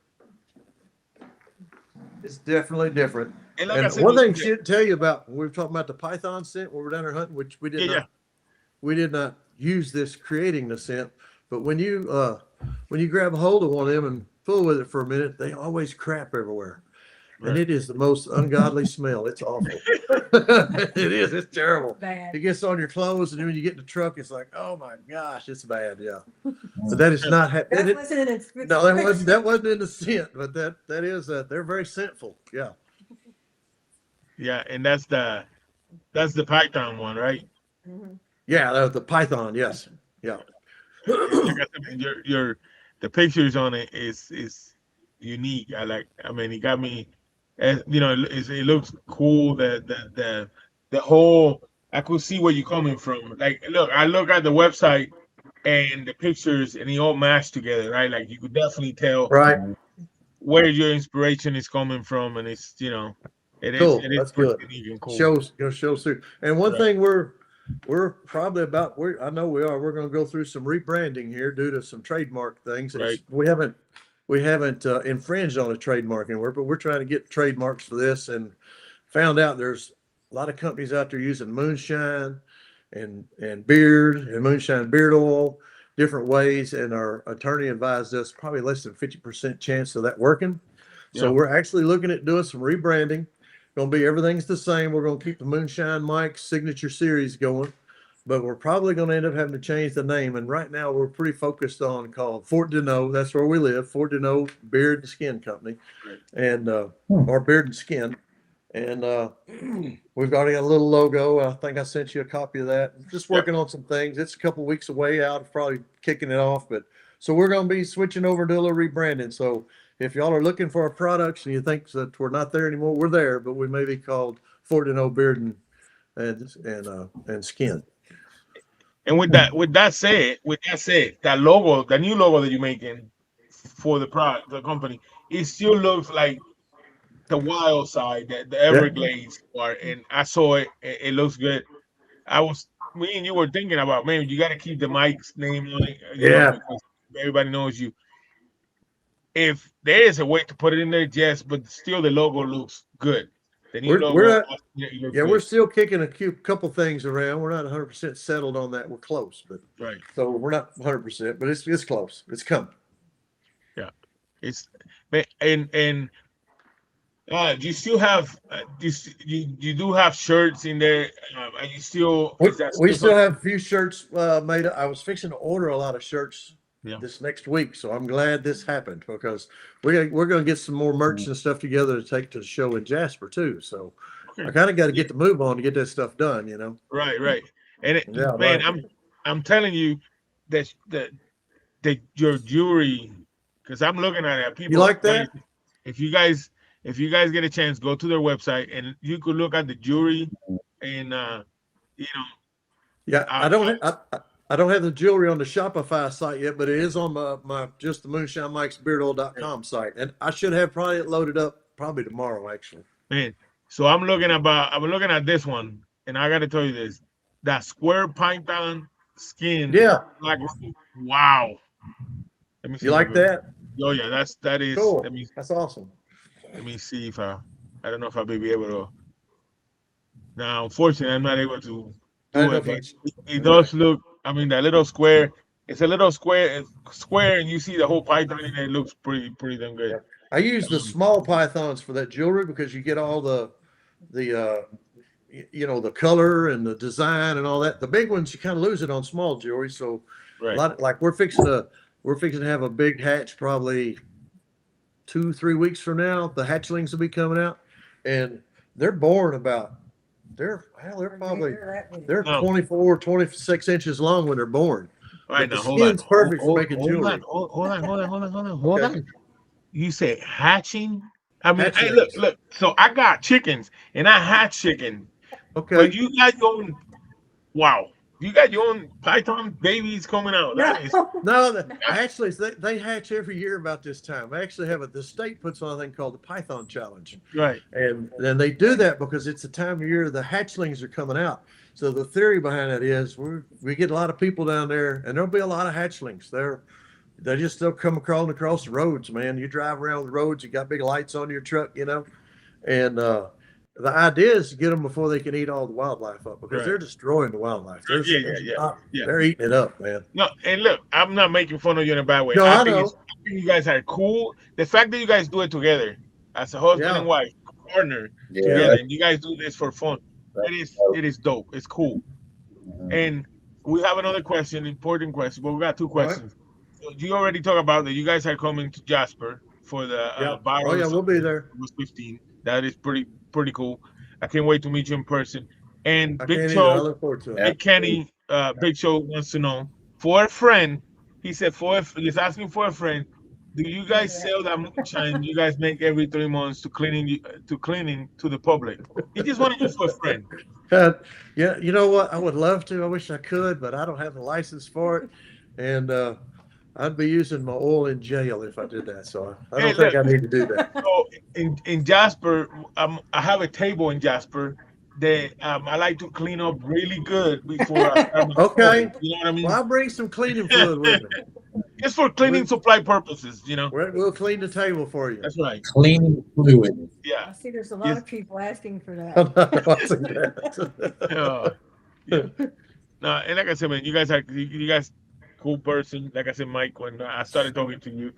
It's definitely different. And like I And said, one thing she didn't tell you about when we were talking about the python scent when we were down there hunting, which we did yeah, not we did not use this creating the scent. But when you grab a hold of one of them and fool with it for a minute, they always crap everywhere. And Right. it is the most ungodly smell. It's awful. It is. It's terrible. Bad. It gets on your clothes, and then when you get in the truck, it's like, oh my gosh, it's bad. Yeah. But that is not. That wasn't in its No, that wasn't in the scent, but that is they're very scentful. Yeah. Yeah, and that's the python one, right? Yeah, the python. Yes. Yeah. Like I said, man, the pictures on it is unique. I mean, it got me. It looks cool. The whole. I could see where you're coming from. Like, look, I look at the website and the pictures, and they all match together, right? Like, you could definitely tell Right. where your inspiration is coming from, and it's Cool. it is That's pretty good. unique and cool. Shows through. And one thing we're probably about. I know we are. We're going to go through some rebranding here due to some trademark things. Right. We haven't infringed on a trademark anywhere, but we're trying to get trademarks for this and found out there's a lot of companies out there using moonshine and beard and moonshine beard oil different ways. And our attorney advised us probably less than 50% chance of that working. So Yeah. we're actually looking at doing some rebranding. Going to be everything's the same. We're going to keep the Moonshine Mike signature series going, but we're probably going to end up having to change the name. And right now we're pretty focused on called Fort Deneau. That's where we live. Fort Deneau Beard and Skin Company, and our beard and skin. And we've already got a little logo. I think I sent you a copy of that. Just working on some things. It's a couple weeks away out of probably kicking it off, but so we're going to be switching over to a little rebranding. So if y'all are looking for our products and you think that we're not there anymore, we're there, but we may be called Fort Deneau Beard and Skin. And with that said, that logo, the new logo that you're making for the product, the company, it still looks like the wild side, the Everglades part. And I saw it. It looks good. Me and you were thinking about, man, you got to keep the Mike's name on it. Because everybody knows you. If there is a way to put it in there, yes, but still the logo looks good. The new logo, we're still kicking a couple things around. We're not 100% settled on that. We're close, but right. So we're not 100%, but it's close. It's coming. Yeah, and you still have you do have shirts in there. Are you still? We still have a few shirts made. I was fixing to order a lot of shirts this next week, so I'm glad this happened because we're going to get some more merch and stuff together to take to the show in Jasper too. So I kind of got to get the move on to get that stuff done, you know. Right. And I'm telling you that your jewelry, because I'm looking at it. People, you like that? If you guys get a chance, go to their website and you could look at the jewelry and Yeah, I don't have the jewelry on the Shopify site yet, but it is on my just the moonshinemikesbeardoil.com site, and I should have probably it loaded up probably tomorrow actually. Man, so I'm looking at this one, and I got to tell you this: that square python skin. Yeah. Like, wow. Let me see. You like that? Oh yeah, that is cool. That's awesome. Let me see if I don't know if I'll be able to. Now, unfortunately, I'm not able to do it, but it does look I mean, that little square. It's a little square, and you see the whole python, and it looks pretty damn good. Yep. I use the small pythons for that jewelry because you get all the the color and the design and all that. The big ones you kind of lose it on small jewelry. So Right. a lot like we're fixing to have a big hatch probably 2-3 weeks from now. The hatchlings will be coming out, and they're born about they're probably they're No. 24, 26 inches long when they're born. All right, But now the hold on. skin's perfect for Hold- making hold jewelry. on, hold on. Okay. You say hatching? I mean, hey, Hatchlings. look. So I got chickens, and I hatch chicken. Okay. But you got your own. Wow. You got your own python babies coming out. That is, No, actually, they hatch every year about this time. They actually the state puts on a thing called the Python Challenge. right. And then they do that because it's the time of year the hatchlings are coming out. So the theory behind it is we get a lot of people down there, and there'll be a lot of hatchlings. They'll come crawling across the roads, man. You drive around the roads, you got big lights on your truck, and the idea is to get them before they can eat all the wildlife up because Right. they're destroying the wildlife. Yeah. They're eating it up, man. No, and look, I'm not making fun of you in a bad way. No, I think know. I think you guys are cool. The fact that you guys do it together as a husband Yeah. and wife, partner together, and you guys do this for fun. It is dope. It's cool. And we have another question, important question, but we got two questions. So you already talked about that you guys are coming to Jasper for the virus. Oh yeah, we'll be there. It was 15. That is pretty cool. I can't wait to meet you in person. And I Big can't either. I Show, look forward to it. Big Kenny, Big Show wants to know for a friend. He said he's asking for a friend. Do you guys sell that moonshine you guys make every 3 months to cleaning to the public? He just wanted you for a friend. Yeah, you know what? I would love to. I wish I could, but I don't have the license for it, and I'd be using my oil in jail if I did that. So I don't think I need to do that. So in Jasper, I have a table in Jasper that I like to clean up really good before I start my Okay. coffee. You know what I mean? Well, I'll bring some cleaning fluid with me. Just for cleaning supply purposes, We'll clean the table for you. That's right. Cleaning fluid. Yeah. I see there's a lot of people asking for that. Wasn't that? Yeah. No, and like I said, man, you guys cool person. Like I said, Mike, when I started talking to you,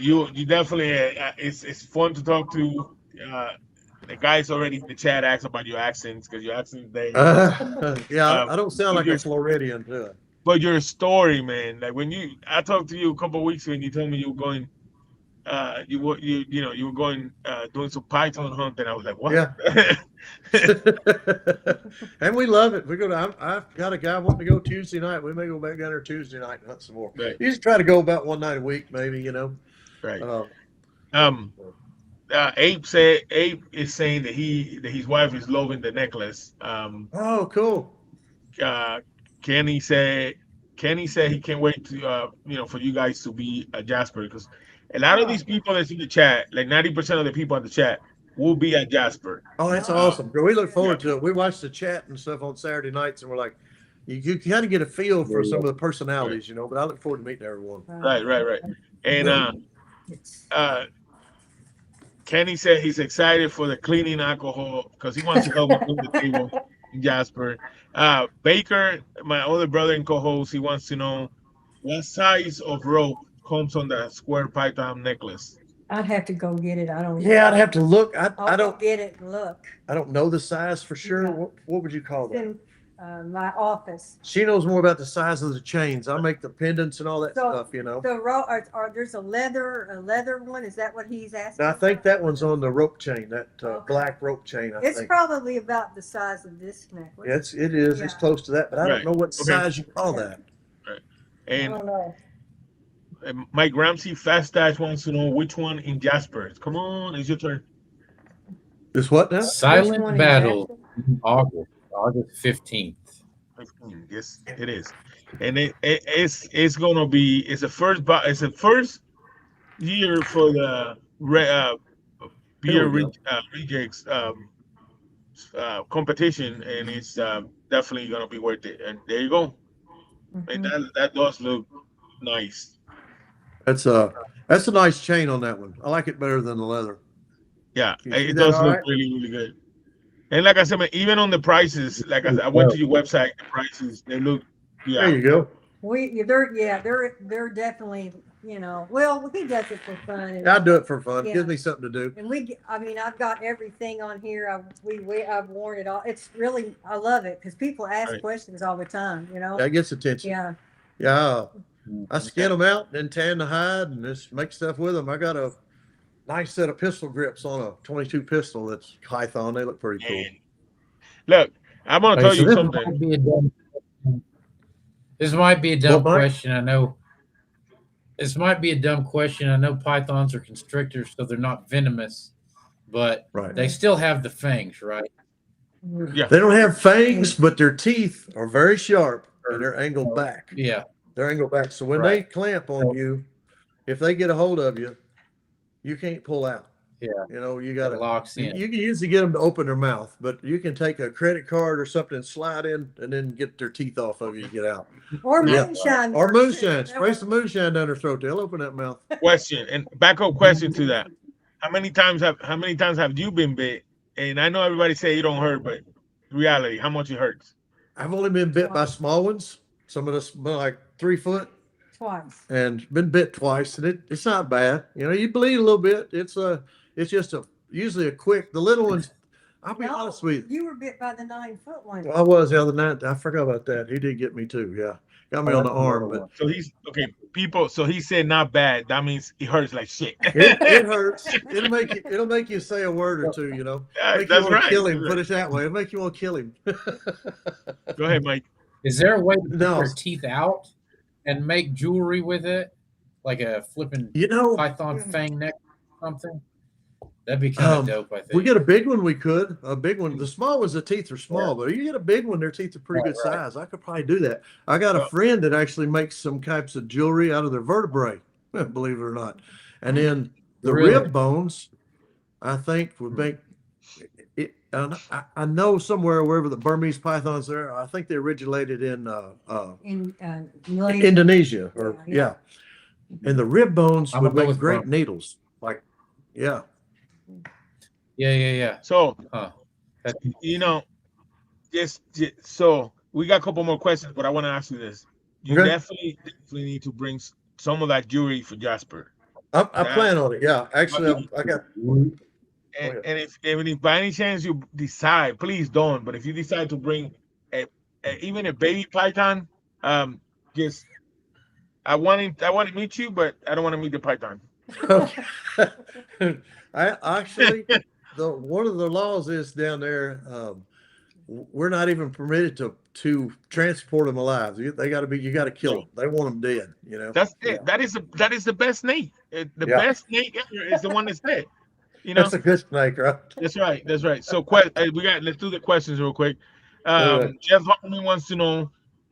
you definitely it's fun to talk to. The guys already in the chat asked about your accents because your accent there. Yeah, I don't sound like a Floridian, do I? But your story, man, like I talked to you a couple of weeks ago, and you told me you were going, you were going doing some python hunting. I was like, what? Yeah. And we love it. I've got a guy wanting to go Tuesday night. We may go back down there Tuesday night and hunt some more. Right. You just try to go about one night a week, maybe. Right. Uh, Abe is saying that his wife is loving the necklace. Oh, cool. Kenny said he can't wait to for you guys to be at Jasper because a lot of these people that's in the chat, like 90% of the people in the chat, will be at Jasper. Oh, that's awesome. We look forward to it. We watch the chat and stuff on Saturday nights, and we're like, you kind of get a feel for some of the personalities, but I look forward to meeting everyone. Right. And Kenny said he's excited for the cleaning alcohol because he wants to help clean the table in Jasper. Baker, my other brother and co-host, he wants to know what size of rope comes on the square python necklace. I'd have to go get it. I don't. Yeah, I'd have to look. I I'll don't go get it and look. I don't know the size for sure. Yeah. What would you call It's that? in my office. She knows more about the size of the chains. I make the pendants and all that stuff. The rope, or there's a leather one. Is that what he's asking? Now, I think that one's on the rope chain, that Okay. black rope chain. I It's think. probably about the size of this necklace. It is. It's Yeah. close to that, but I Right. don't know what Okay. size you call that. I And don't know. Mike Ramsey Fast Dash wants to know which one in Jasper. Come on, it's your turn. It's what now? Which one Silent is Battle, that? August 15th. Yes, it is, and it's gonna be it's the first year for the beer rejects competition, and it's definitely gonna be worth it. And there you go. And that does look nice. That's a nice chain on that one. I like it better than the leather. Yeah, You see it that does all look right? really good. And like I said, man, even on the prices, like I went to your website, the prices they look, There yeah. you go. They're definitely, well, he does it for fun. And, I do it for fun. Yeah. Gives me something to do. and I've got everything on here. I've worn it all. It's really, I love it because people ask Right. questions all the time, That gets attention. Yeah. Yeah. I skin them out and tan the hide and just make stuff with them. I got a nice set of pistol grips on a 22 pistol that's Python. They look pretty cool. And look, I'm gonna tell So you this something. might be a dumb, this might be a dumb What, Mike? question. I know. This might be a dumb question. I know pythons are constrictors, so they're not venomous, but Right. they still have the fangs, right? Yeah. They don't have fangs, but their teeth are very sharp and they're angled back. Yeah. They're angled back. So when they clamp on you, if they get a hold of you, you can't pull out. Yeah. You got to locks in. You can usually get them to open their mouth, but you can take a credit card or something, slide in, and then get their teeth off of you and get out. Or Yeah. moonshine. Or moonshine. Spray some moonshine down their throat. They'll open that mouth. Question and backup question to that. How many times have you been bit? And I know everybody say it don't hurt, but reality, how much it hurts? I've only been bit by small ones. Some of us like 3 foot, Twice. and been bit twice, and it's not bad. You bleed a little bit. It's just usually a quick. The little ones, I'll be honest with you. You were bit by the 9-foot one. I was the other night. I forgot about that. He did get me too. Yeah, got me on the arm, but So he's okay, people. So he said not bad. That means it hurts like shit. it hurts. It'll make you say a word or two. Yeah, Make that's you want right. to kill him. Put it that way. It'll make you want to kill him. Go ahead, Mike. Is there a way to put No. their teeth out and make jewelry with it, like a flipping python fang neck or something? That'd be kind of dope, I think. We get a big one, we could. A big one. The small ones, the teeth are small, but you get a big one, their teeth are pretty good size. I could probably do that. I got a friend that actually makes some types of jewelry out of their vertebrae, believe it or not. And then the rib bones, I think, would make it. I know somewhere, wherever the Burmese pythons are, I think they originated in Malaysia. Indonesia. Yeah. And the rib bones I'm would gonna go make with great Burma. needles. Like, yeah. Yeah. So Huh. just so we got a couple more questions, but I want to ask you this. You Okay. definitely need to bring some of that jewelry for Jasper. I plan on it. Yeah. Actually, I got. And if by any chance you decide, please don't. But if you decide to bring even a baby python, just I want to meet you, but I don't want to meet the python. I actually, one of the laws is down there. We're not even permitted to transport them alive. They got to be. You got to kill them. They want them dead. That's it. That is the best snake. The best snake ever is the one that's dead. That's a good snake, right? That's right. That's right. So let's do the questions real quick. Jeff Harmon wants to know,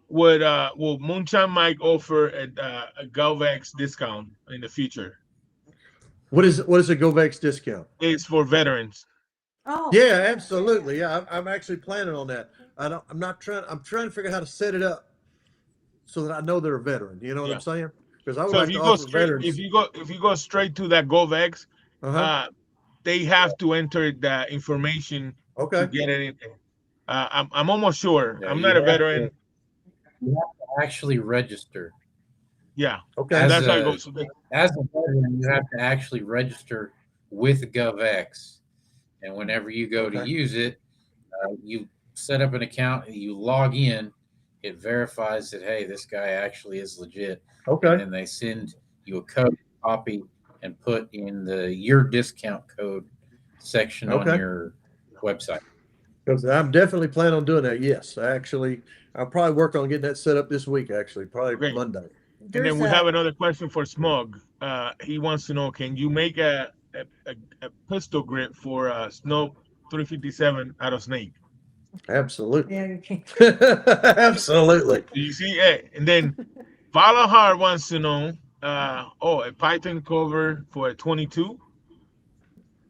will Moonshine Mike offer a Galvex discount in the future? What is a GoVex discount? It's for veterans. Oh. Yeah, absolutely. Yeah, I'm actually planning on that. I'm trying to figure out how to set it up so that I know they're a veteran. You know what I'm saying? Because I would like to offer veterans. If you go straight to that GoVex, they have to enter the information to get it in. I'm almost sure. Yeah, I'm not a veteran. You have to actually register. Yeah. Okay. That's how it goes. As a veteran, you have to actually register with GovX. And whenever you go to use it, you set up an account, you log in, it verifies that, hey, this guy actually is legit. Okay. And then they send you a code copy and put in your discount code section on your website. Because I'm definitely planning on doing that. Yes, I'll probably work on getting that set up this week. Actually, probably Monday. And then we have another question for Smug. He wants to know: can you make a pistol grip for a Snow 357 out of snake? Absolutely. Yeah, you can. Absolutely. You see, and then Valahar wants to know: a Python cover for a 22.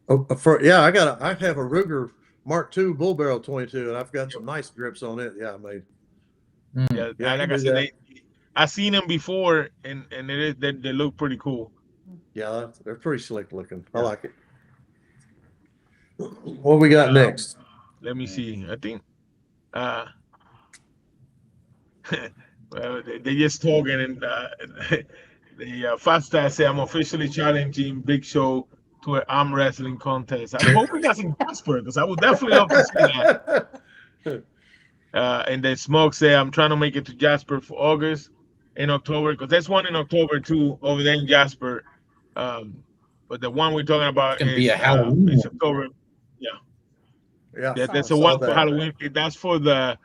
I have a Ruger Mark II bull barrel 22, and I've got some nice grips on it. Yeah, I made. Yeah, like I said, I've seen them before, and they look pretty cool. Yeah, they're pretty slick looking. I like it. What we got next? let me see. I think uh well, they just talking and the Fasta say I'm officially challenging Big Show to an arm wrestling contest. I'm hoping that's in Jasper because I would definitely love to see that. And then Smoke say I'm trying to make it to Jasper for August in October because there's one in October too over there in Jasper. Um, but the one we're talking about It's gonna be a is Halloween it's one. October. Yeah, Yeah, yeah, Saw there's it. a saw one for that. Halloween. That's for the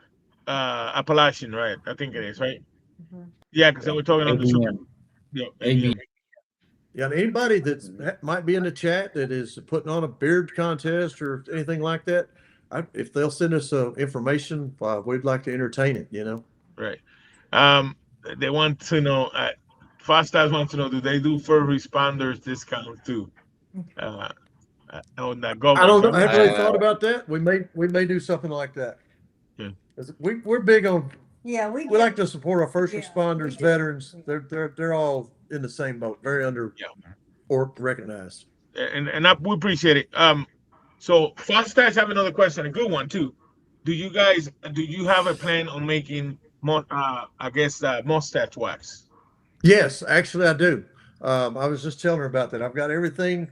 Appalachian, right? I think it is, right? Mhm. Yeah, because then we're talking on the super. ABM. Yeah, ABM. ABM. Yeah, and anybody that might be in the chat that is putting on a beard contest or anything like that, if they'll send us information, we'd like to entertain it. Right. Um, they want to know. Fast Eyes wants to know: do they do first responders discount too? Uh, on that I GovX, don't know. right? I haven't really thought about that. We may do something like that. Yeah. 'Cause we're big on. Yeah, We like to support our first Yeah, responders, we do. veterans. They're all in the same boat. Very under Yeah. or recognized. And we appreciate it. So Fast Eyes have another question, a good one too. Do you have a plan on making more? I guess mustache wax. Yes, actually, I do. I was just telling her about that. I've got everything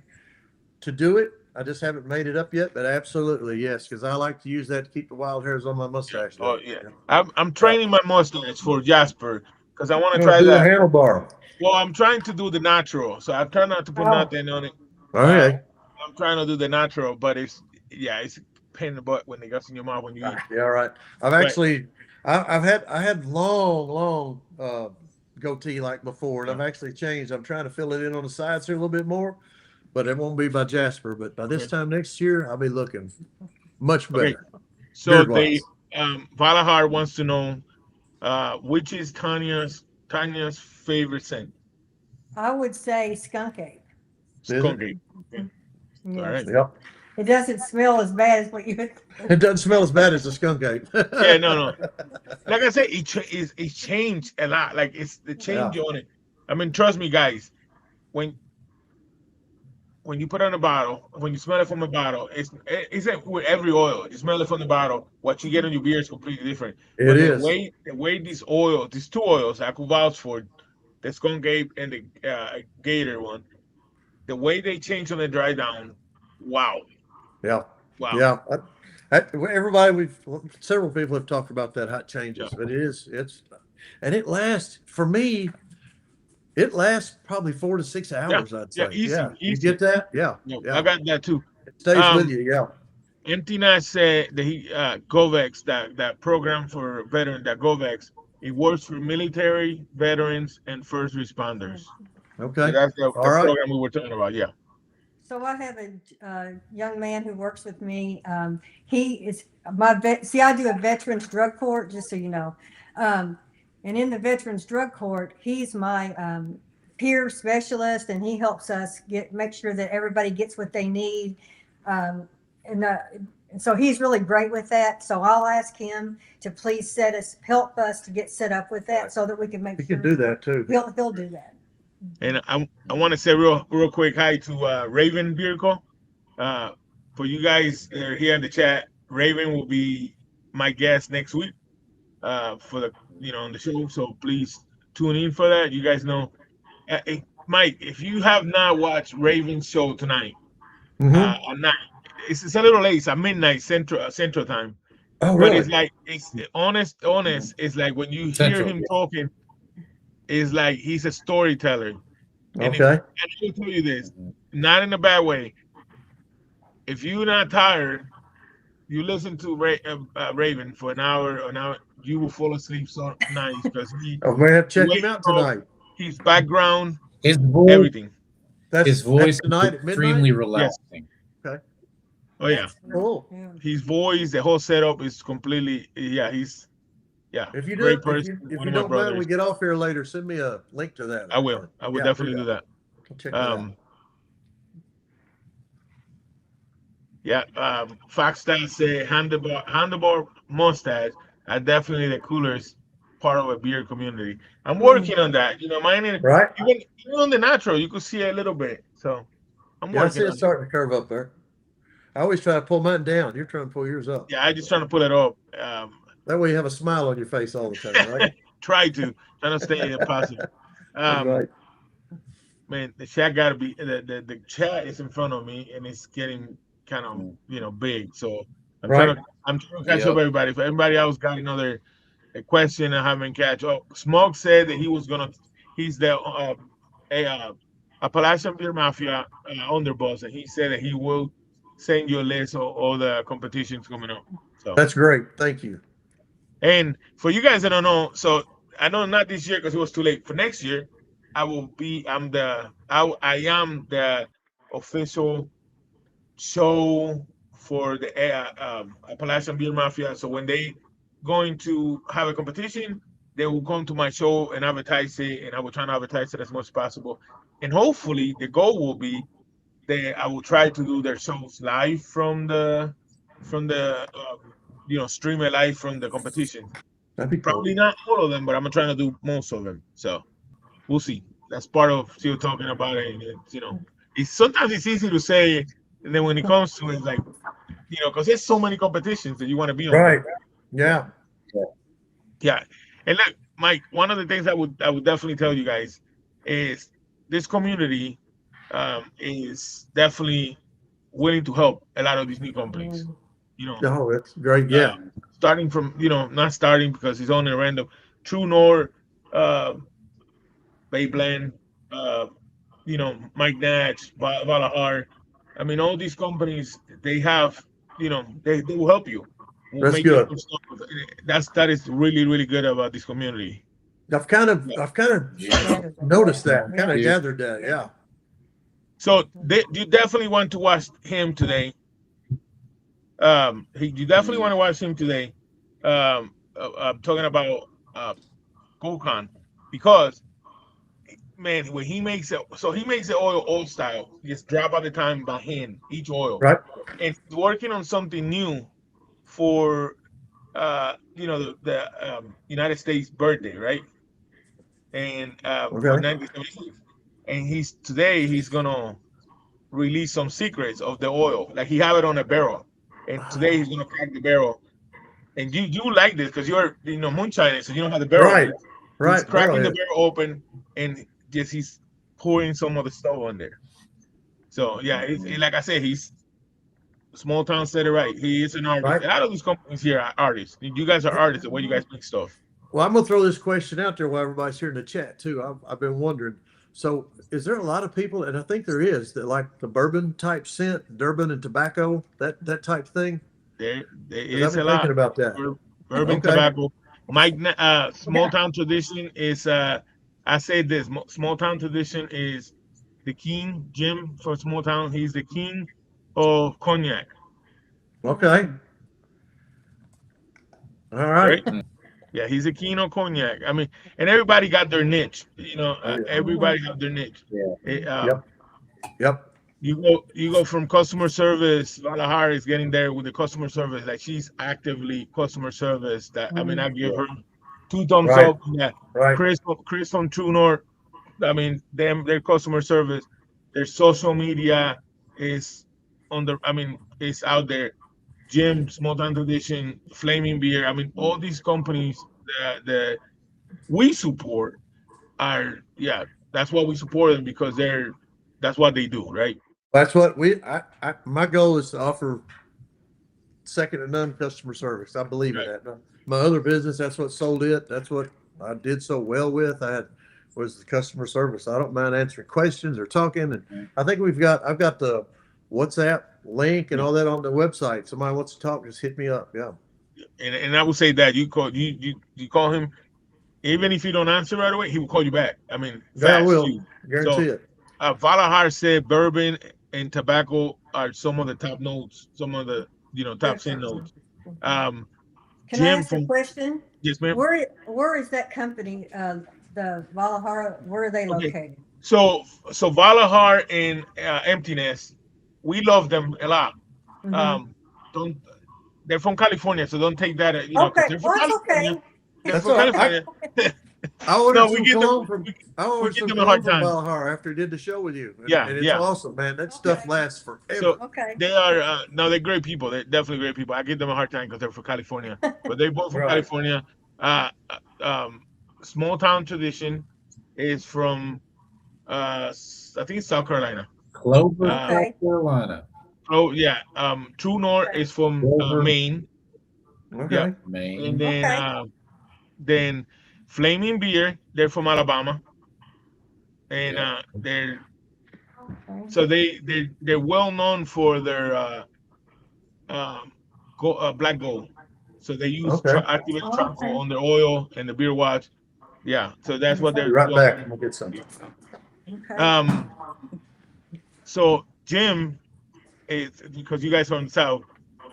to do it. I just haven't made it up yet, but absolutely, yes, because I like to use that to keep the wild hairs on my mustache Oh down. yeah. Yeah. I'm training my mustache for Jasper because I want to I'm gonna try do the that. handlebar. Well, I'm trying to do the natural, so I've tried not to put Oh, nothing on it. Uh, Okay. I'm trying to do the natural, but it's a pain in the butt when it gets in your mouth when you eat. Yeah, all right. I've But actually, I had long goatee like before, and yeah, I've actually changed. I'm trying to fill it in on the sides here a little bit more, but it won't be by Jasper. But by this okay, time next year, I'll be looking much okay. better, So beard they wise. Valahar wants to know which is Tanya's favorite scent. I would say skunk ape. Is it? Skunk ape. Okay. All Yes. right. Yep. It doesn't smell as bad as what you would. It doesn't smell as bad as the skunk ape. Yeah, no. Like I said, it changed a lot. Like it's the Yeah. change on it. I mean, trust me, guys. When when you put it on a bottle, when you smell it from a bottle, it's like with every oil. You smell it from the bottle. What you get on your beer is completely different. It But is. the way these two oils, I could vouch for the Skunk Ape and the Gator one, the way they change on the dry down, wow, Yeah. wow, Yeah. Everybody, several people have talked about that, how it yeah, changes, but and it lasts, for me, it lasts probably 4 to 6 hours, I'd yeah, say. easy, Yeah. You easy. get that? Yeah. Yeah, I Yeah. got that too. It stays with Um, you. Yeah. Empty Nest said that he GovX, that program for veteran, that GovX, it works for military, veterans, and first responders. So Okay. that's All the right. program we were talking about. Yeah. So I have a young man who works with me. He is my vet. See, I do a veterans drug court, just so you know. Um, and in the veterans drug court, he's my peer specialist, and he helps us make sure that everybody gets what they need. Um, and so he's really great with that. So I'll ask him to please help us to get set up with that, so that we can make You sure can do that too. he'll do that. And I want to say real quick hi to Raven Vehicle. For you guys that are here in the chat, Raven will be my guest next week for the on the show. So please tune in for that. You guys know, Mike, if you have not watched Raven's show tonight, Hmm. at night, it's a little late. It's at midnight Central time, Oh, but it's really? like it's honest. It's like when you hear Central. him talking, it's like he's a storyteller. And Okay. I will tell you this, not in a bad way. If you're not tired, you listen to Raven for an hour, you will fall asleep so nice because I may have to the check way him he out talk, tonight. his background, His voice, everything. his That's voice is tonight at midnight. extremely Yes. relaxing. Okay. Oh yeah. Cool. Yeah. His voice, the whole setup is completely. He's If you great do, person. if One you of my don't mind, we brothers. get off here later. Send me a link to that. I will. I will Yeah, definitely do that. I'll check that out. Yeah. Foxstar say handlebar mustache are definitely the coolest part of a beer community. I'm working on that. Mine is Right? even on the natural, you could see a little bit. So I'm Yeah, I see working it on it. starting to curve up there. I always try to pull mine down. You're trying to pull yours up. Yeah, I just trying to pull it up. That way you have a smile on your face all the time, right? Try to stay positive. That's right. Man, the chat got to be the chat is in front of me and it's getting kind of big. So I'm Right. trying to catch up everybody. If everybody else got another question I haven't catch. Oh, Smug said that he's the Appalachian Beer Mafia underboss, and he said that he will send you a list of all the competitions coming up. So That's great. Thank you. and for you guys that don't know, so I know not this year because it was too late. For next year, I am the official show for the Appalachian Beer Mafia. So when they going to have a competition, they will come to my show and advertise it, and I will try to advertise it as much as possible. And hopefully, the goal will be that I will try to do their shows live from the stream it live from the competition. That'd be cool. Probably not all of them, but I'm trying to do most of them. So we'll see. That's part of still talking about it. And it's sometimes it's easy to say, and then when it comes to it, it's like, because there's so many competitions that you want to be on. Right. Yeah. Yeah. And look, Mike, one of the things I would definitely tell you guys is this community is definitely willing to help a lot of these new companies. Oh, that's great. Yeah. Starting from, not starting because it's only random. True North, Bayblend, Mike Natch, Valahar. I mean, all these companies, they have, they will help you. That's good. That is really, really good about this community. I've kind of noticed that, kind of gathered that. Yeah. So you definitely want to watch him today. You definitely want to watch him today. I'm talking about Gokhan, because man, when he makes it, so he makes the oil style, just drop at the time by hand, each oil. Right. And he's working on something new for the United States birthday, right? And for 1976. And he's gonna release some secrets of the oil. Like he have it on a barrel. And today he's gonna crack the barrel. And you like this because you're moonshiner, so you don't have the barrel. Right. He's cracking the barrel open and he's pouring some of the stuff on there. So yeah, like I said, he's Small Town said it right. He is an artist. Right. A lot of these companies here are artists. You guys are artists the way you guys make stuff. Well, I'm gonna throw this question out there while everybody's here in the chat too. I've been wondering. So, is there a lot of people, and I think there is, that like the bourbon type scent, Durban and tobacco, that type thing? There is a lot. Thinking about that. Bourbon, tobacco. Mike, Small Town Tradition is. I say this: Small Town Tradition is the king. Jim from Small Town, he's the king of cognac. Okay. All right. Yeah, he's a king of cognac. I mean, and everybody got their niche. Everybody have their niche. Yeah. Yep. You go from customer service. Valahar is getting there with the customer service. Like she's actively customer service. That I mean, I give her 2 thumbs up. Yeah. Right. Chris from True North. I mean, their customer service, their social media is it's out there. Jim, Small Town Tradition, Flaming Beer. I mean, all these companies that we support that's why we support them, because that's what they do, right? That's what my goal is to offer second to none customer service. I believe in that. My other business, that's what sold it. That's what I did so well with. Was the customer service. I don't mind answering questions or talking. And I think I've got the WhatsApp link and all that on the website. Somebody wants to talk, just hit me up. Yeah. And I would say that you call him, even if you don't answer right away, he will call you back. I mean, I will guarantee it. Valahar said bourbon and tobacco are some of the top notes, some of the top 10 notes. Can Jim I ask a question? Yes, ma'am. Where is that company? The Valahar, where are they located? So Valahar and Emptiness, we love them a lot. Mm-hmm. They're from California, so don't take that. Okay, they're from California. okay. They're from California. I ordered No, some cologne from I ordered give some them a hard cologne from time. Valhar after I did the show with you. And, Yeah, and it's yeah. awesome, man. That stuff lasts forever. So Okay. they are no, they're great people. They're definitely great people. I give them a hard time because they're from California, but they're both from Right. California. Small town tradition is from I think it's South Carolina. Clover, Okay. South Carolina. Oh yeah. True North is from Clover, Maine. Okay. Yeah, and Maine. then Flaming Beer, they're from Alabama, and Yeah. they're well known for their black gold. So they use Okay. activated Okay. charcoal on their oil and the beer watch. Yeah, so that's what Be they're right well back. known. We'll get something. Okay. So Jim is because you guys are from the South.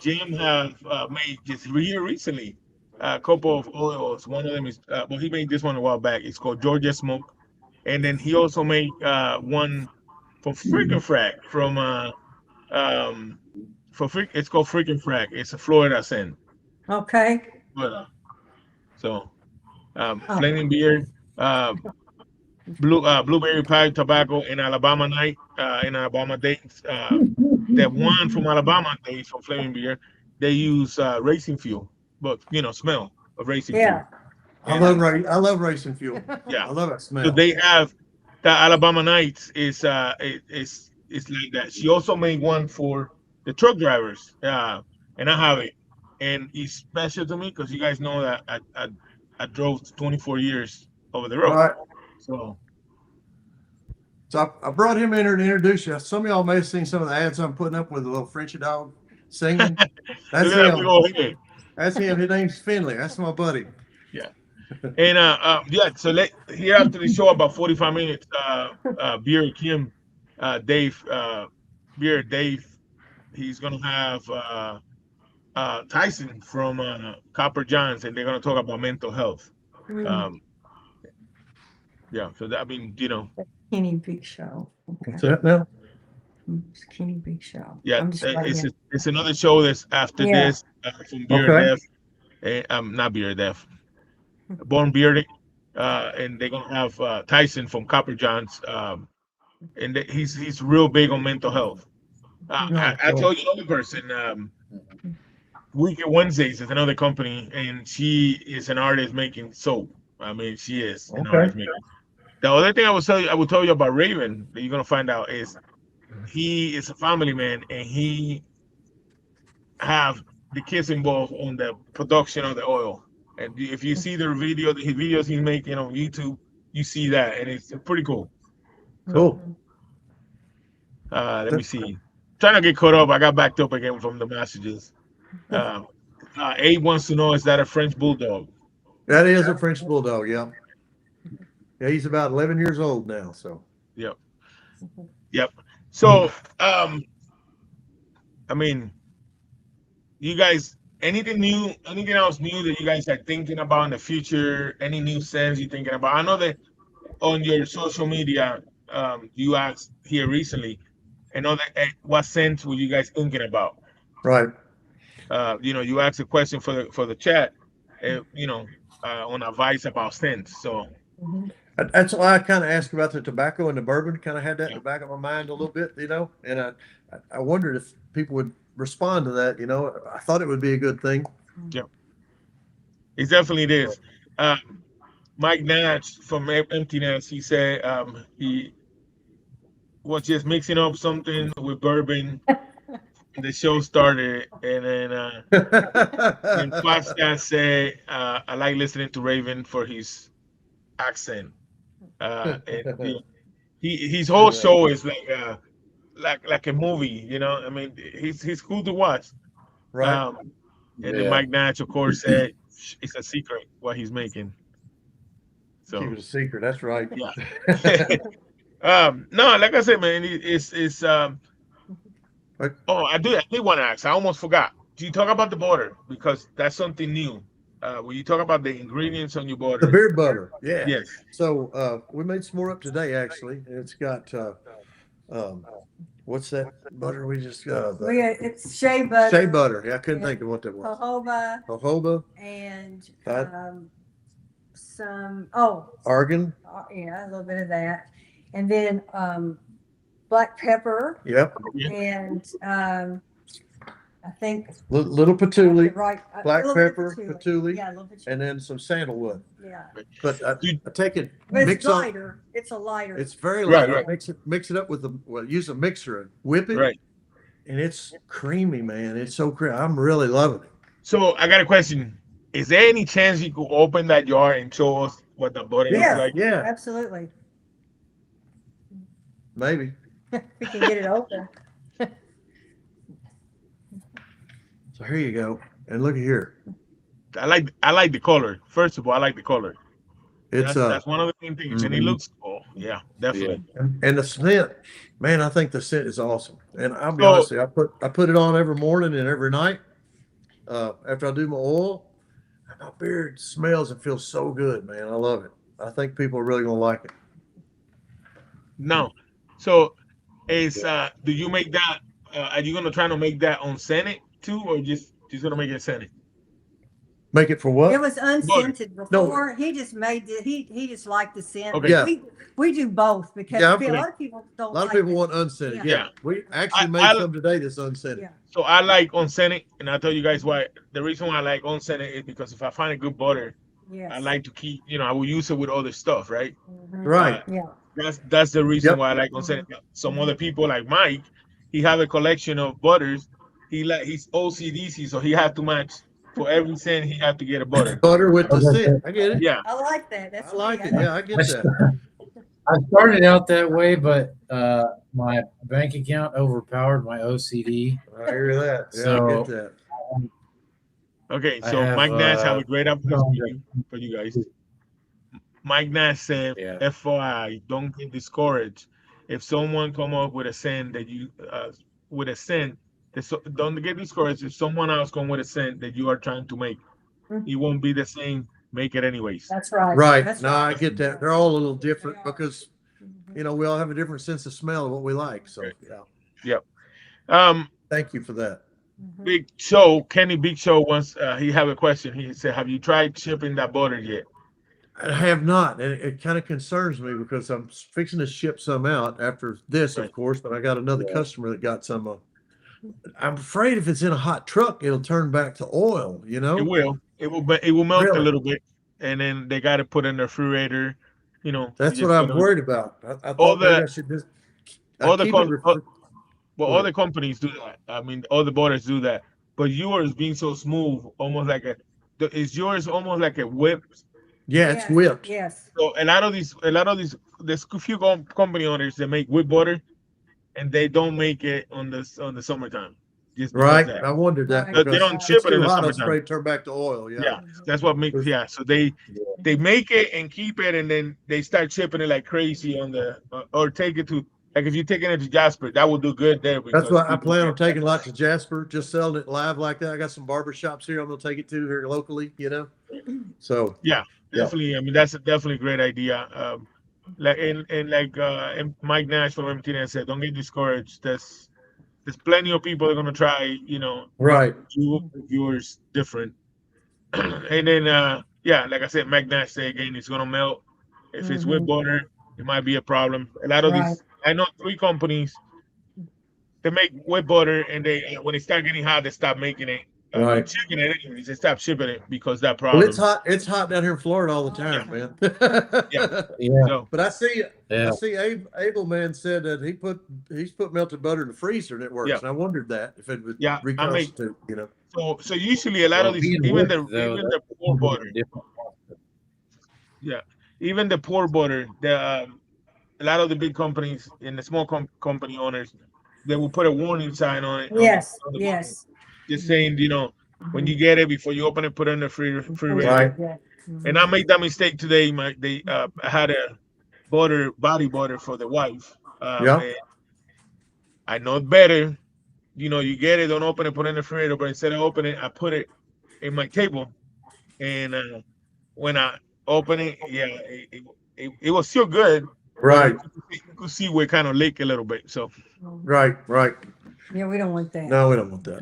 Jim have made just here recently a couple of oils. One of them is well, he made this one a while back. It's called Georgia Smoke, and then he also made one from Freaking Frack it's called Freaking Frack. It's a Florida scent. Okay. But, so Oh. Flaming Beer, blueberry pie tobacco in Alabama night in Alabama dates. That one from Alabama dates from Flaming Beer, they use racing fuel, but smell of racing Yeah. fuel. I love racing fuel. Yeah. I love that smell. So they have the Alabama Nights is it's like that. She also made one for the truck drivers, and I have it, and it's special to me because you guys know that I drove 24 years over the road. Right. So I brought him in here to introduce you. Some of y'all may have seen some of the ads I'm putting up with a little Frenchy dog singing. That's look at that big him. old head. That's him. His name's Finley. That's my buddy. And yeah, so here after the show about 45 minutes, Beer Kim, Dave, Beer Dave, he's gonna have Tyson from Copper Johns, and they're gonna talk about mental health. Yeah, so that Kenny Big Show. Okay. What's that now? It's Kenny Big Show. yeah, I'm just writing it's another show that's after Yeah. this from Beer Okay. Death, not Beer Death, Born Bearded, and they're gonna have Tyson from Copper Johns, and he's real big on mental health. I told you another person. Weekend Wednesdays is another company, and she is an artist making soap. I mean, she is an artist making. The other thing I will tell you about Raven that you're gonna find out is he is a family man, and he have the kids involved on the production of the oil. And if you see his videos he's making on YouTube, you see that, and it's pretty cool. Cool. Let me see. Trying to get caught up. I got backed up again from the messages. Abe wants to know, is that a French bulldog? That is a French bulldog. Yeah. Yeah, he's about 11 years old now. So. Yep. So, I mean, you guys, anything else new that you guys are thinking about in the future? Any new scents you're thinking about? I know that on your social media, you asked here recently, I know that what scents were you guys thinking about? Right. You asked a question for the chat, on advice about scents. So That's why I kind of asked about the tobacco and the bourbon. Kind of had that in the back of my mind a little bit, and I wondered if people would respond to that. I thought it would be a good thing. Yeah, it definitely is. Mike Nash from Emptiness, he said he was just mixing up something with bourbon. The show started, and then and Foxcat said, "I like listening to Raven for his accent." And his whole show is like a movie, I mean, he's cool to watch. Right. And then Mike Nash, of course, said it's a secret what he's making. So Keep it a secret. That's right. Yeah. No, like I said, man, it's oh, I did want to ask. I almost forgot. Do you talk about the butter? Because that's something new. When you talk about the ingredients on your butter. The beard butter. Yeah. Yes. So we made some more up today, actually. It's got what's that butter we just got? It's shea butter. Shea butter. Yeah, I couldn't think of what that was. Jojoba Jojoba. and some, Argan. yeah, a little bit of that. And then, black pepper Yep. and, I think. Little patchouli, Right. black a little bit pepper, patchouli. patchouli, Yeah, a little patchouli. and then some sandalwood. Yeah. But I take it, But mix it's up. lighter. It's a lighter. It's very Right, light. right. Mix it up with use a mixer and whip it. Right. And it's creamy, man. It's so creamy. I'm really loving it. So I got a question. Is there any chance you could open that jar and show us what the butter Yeah. looks like? Yeah, Absolutely. maybe. We can get it open. So here you go. And look at here. I like the color. First of all, I like the color. It's That's one of the main things. And it looks yeah, definitely. and the scent, man, I think the scent is awesome. And I'll be So- honest with you, I put it on every morning and every night. After I do my oil, and my beard smells and feels so good, man. I love it. I think people are really gonna like it. No. So is do you make that are you gonna try to make that on Senate too, or just gonna make it Senate? Make it for what? It was unscented No. before. He just made it. He just liked the scent. Okay. Yeah. We do both because Yeah, a lot of people don't. A lot of like people it. want unscented. Yeah. Yeah. We actually I made some today that's unscented. Yeah. So I like on Senate, and I'll tell you guys why. The reason why I like on Senate is because if I find a good butter, Yes. I like to keep, I will use it with other stuff, right? Mhm. Right. Yeah. That's the reason Yep. why I like on Senate. Some other people like Mike, he have a collection of butters. He's OCDC, so he have to match for every cent. He have to get a butter. Butter with the scent. I get it. Yeah, I like that. That's I like me. it. Yeah, I get that. I started out that way, but my bank account overpowered my OCD. I hear that. Yeah, I So- get that. Okay, I so have, Mike Nash have a great advice no, for you guys. Mike Nash said, Yeah. FYI, don't get discouraged. If someone come up with a scent that you don't get discouraged. If someone else come with a scent that you are trying to make, it won't be the same. Make it anyways. That's right. Right. That's No, right. I get that. They're all a little different They are. because, we all have a different sense of smell of what we like. So, Right. yeah. Um, Thank you for that. Mhm. Big Show, Kenny Big Show wants he have a question. He said, have you tried shipping that butter yet? I have not, and it kind of concerns me because I'm fixing to ship some out after this, Right. of course. But I got another customer that got some. I'm afraid if it's in a hot truck, it'll turn back to oil. It will. It will melt Really? a little bit, and then they got to put in the refrigerator. That's you what just I'm gotta- worried about. I All thought maybe the- I should just. all the keep con- it refri- Well, all the companies do that. I mean, all the butters do that. But yours being so smooth, almost like is yours almost like a whip? yeah, it's whipped. Yes. So a lot of these, there's a few company owners that make whip butter, and they don't make it on the summertime. Just because Right. that. I wondered that. Right. They because don't if ship it's it in too the hot, it'll summertime. straight turn back to oil. Yeah. Yeah, that's what makes So they make it and keep it, and then they start shipping it like crazy on the or take it to like if you're taking it to Jasper, that will do good there. That's because why I people plan on get- taking lots to Jasper, just selling it live like that. I got some barber shops here. I'm gonna take it to here locally, So Definitely, I mean that's definitely a great idea. And Mike Nash from MTN said, don't get discouraged. There's plenty of people that are gonna try. right. Yours different. And then like I said, Mike Nash said again, it's gonna melt. If it's with butter, it might be a problem. A lot of Right. these, I know 3 companies. They make with butter, and when it start getting hot, they stop making it. Right. Shipping it anyways. They stop shipping it because that Well, problem. it's hot. It's hot down here in Florida all the time, man. Yeah. Yeah. So But I see Yeah. Abel man said that he's put melted butter in the freezer and it works. Yeah. And I wondered that if it would Yeah, I make- reconstitute, So usually a lot of these, Being even whipped, the though, even the that's poor a butter, different even the poor butter, a lot of the big companies and the small company owners, they will put a warning sign on it. Yes. on the Yes. bottle, just saying, when you get it, before you open it, put it in the refrigerator. Right. Yeah. And I made that mistake today. I had a body butter for the wife. Yeah. And I know it better. You get it, don't open it, put it in the refrigerator. But instead of opening it, I put it in my table. And when I open it, it was still good. Right. You could see where it kind of leak a little bit. So Right. Yeah, we don't want that. No, we don't want that.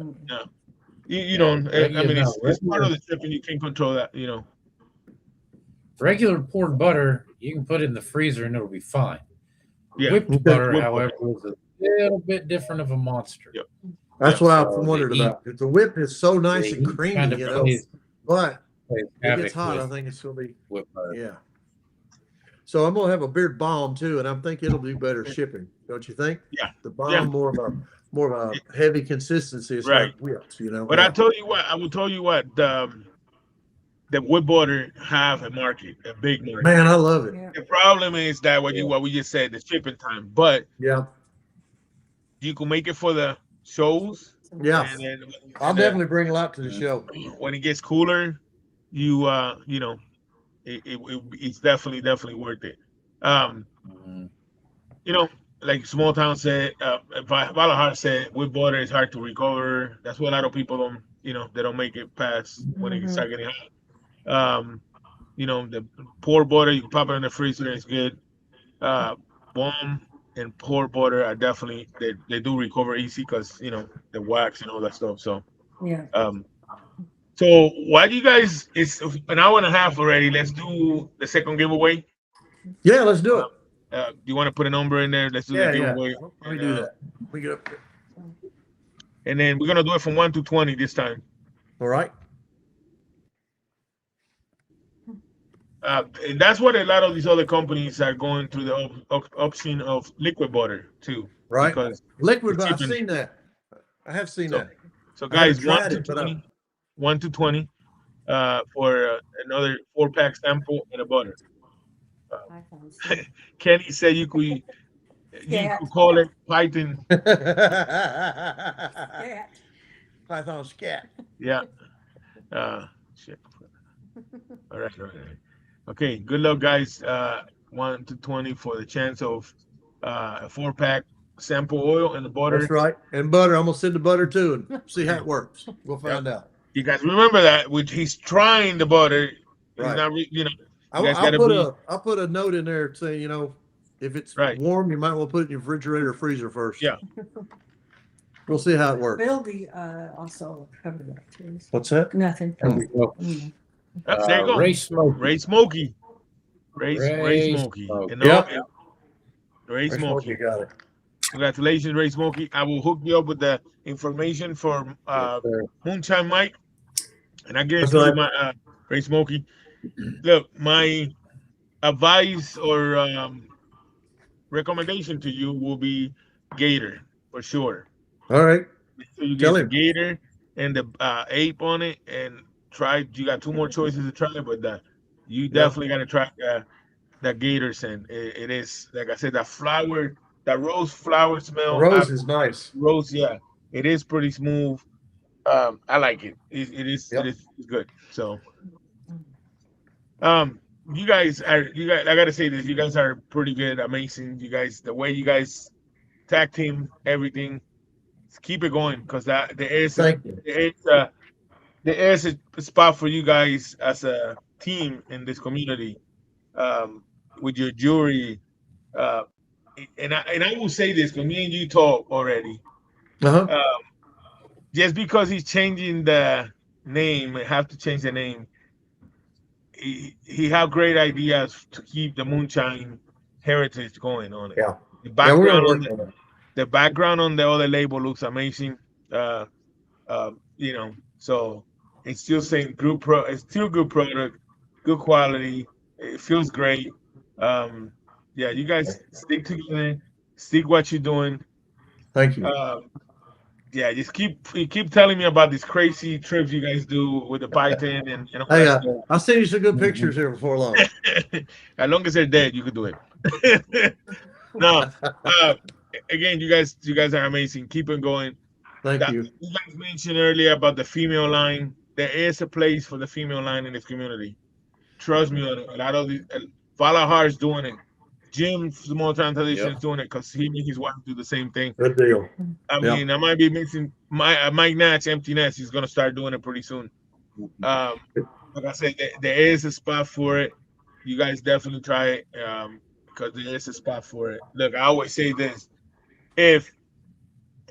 you know, Yeah, I mean, no, it's part of the shipping. You can control that. Regular poured butter, you can put it in the freezer and it'll be fine. Yeah. Whipped Okay. butter, Whipped however, is a little bit different of a monster. Yep. That's Yeah. what I So wondered the about. The whip is so nice the and heat creamy, kind of you know, plays but it havoc gets hot. I with think it's gonna be whipped butter. yeah. So I'm gonna have a beard balm too, and I'm thinking it'll do better shipping. Don't you think? Yeah. The balm Yeah. more of a heavy consistency. It's Right. not whipped, you know. But I will tell you what, the whip butter have a market, a big market. Man, I love it. Yeah. The problem is that what we just said, the shipping time. But Yeah, you can make it for the shows, yeah. and then I'll definitely bring a lot to the show. when it gets cooler, you know, it's definitely worth it. Mhm. You know, like Small Town said, Valahar said, with butter it's hard to recover. That's what a lot of people don't, you know, they don't make it past when it start getting hot. You know, the pour butter, you can pop it in the freezer, it's good. Warm and pour butter are definitely they do recover easy because you know the wax and all that stuff. So Yeah. so why do you guys? It's an hour and a half already. Let's do the second giveaway. Yeah, let's do it. Do you want to put a number in there? Let's do Yeah, the yeah. giveaway. Let me do that. We get up. And then we're gonna do it from 1 to 20 this time. All right. And that's what a lot of these other companies are going through the option of liquid butter too. Right. Because Liquid, it's but I've cheaper. seen that. I have seen So- that. So I haven't guys, 1 tried to it, but 20, 1 to 20, for another 4-pack sample and a butter. Kenny said you could call it Python. Yeah. Python scat. Yeah. Shit. All right. Okay. Good luck, guys. 1 to 20 for the chance of a 4-pack sample oil and the butter. That's right. And butter. I'm gonna send the butter too and see how it works. We'll find out. You guys remember that? Which he's trying the butter. He's Right. not, you know. I'll put a note in there saying, you know, if it's Right. warm, you might want to put it in your refrigerator or freezer first. Yeah. We'll see how it works. Bill be also covered that too. What's that? Nothing. There we go. Mm. There you go. Ray Smoke. Ray Smokey. Ray Ray Smokey. Smokey. And Yep. Ray Smokey. You got it. Congratulations, Ray Smokey. I will hook you up with the information for Moonshine Mike. And I guarantee you, my Ray Smokey. Look, my advice or recommendation to you will be Gator for sure. All right. So you Tell get the him. Gator and the ape on it, and try. You got 2 more choices to try, but you definitely got to try that Gator scent. It is, like I said, that rose flower smell. Rose is nice. Rose, yeah, it is pretty smooth. I like it. It is good. So, you guys. I gotta say this. You guys are pretty good, amazing. You guys, the way you guys tag team everything, keep it going because there is a spot for you guys as a team in this community, with your jury. And I will say this because me and you talk already. Uh-huh. Just because he's changing the name, have to change the name. He have great ideas to keep the moonshine heritage going on it. Yeah. The Yeah, we're background gonna on work on it. the background on the other label looks amazing. You know, so it's still saying it's still good product, good quality. It feels great. Yeah, you guys stick together, stick what you're doing. Thank you. Yeah, just keep telling me about these crazy trips you guys do with the Python and all Hey, that stuff. I'll send you some good pictures here before long. As long as they're dead, you can do it. No, again, you guys are amazing. Keep it going. Thank you. You guys mentioned earlier about the female line. There is a place for the female line in this community. Trust me on it. A lot of these, Valahar's doing it. Jim Small Town Tradition is doing it because he and his wife do the same thing. Good deal. I mean, I might be mixing Mike Natch, Empty Nest. He's gonna start doing it pretty soon. Like I said, there is a spot for it. You guys definitely try it because there is a spot for it. Look, I always say this: if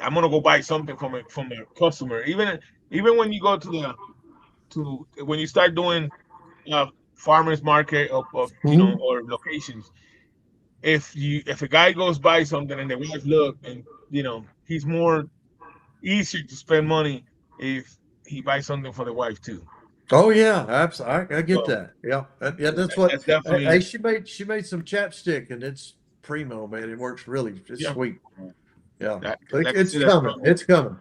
I'm gonna go buy something from a customer, even when you go when you start doing farmers market of or locations. If a guy goes by something and the wife look and he's more easier to spend money if he buys something for the wife too. Oh yeah, absolutely. I get So that. Yeah, that's what. that's definitely Hey, she made some chapstick, and it's primo, man. It works really. It's yeah. sweet. Yeah, Like I it's said, that's coming. It's coming.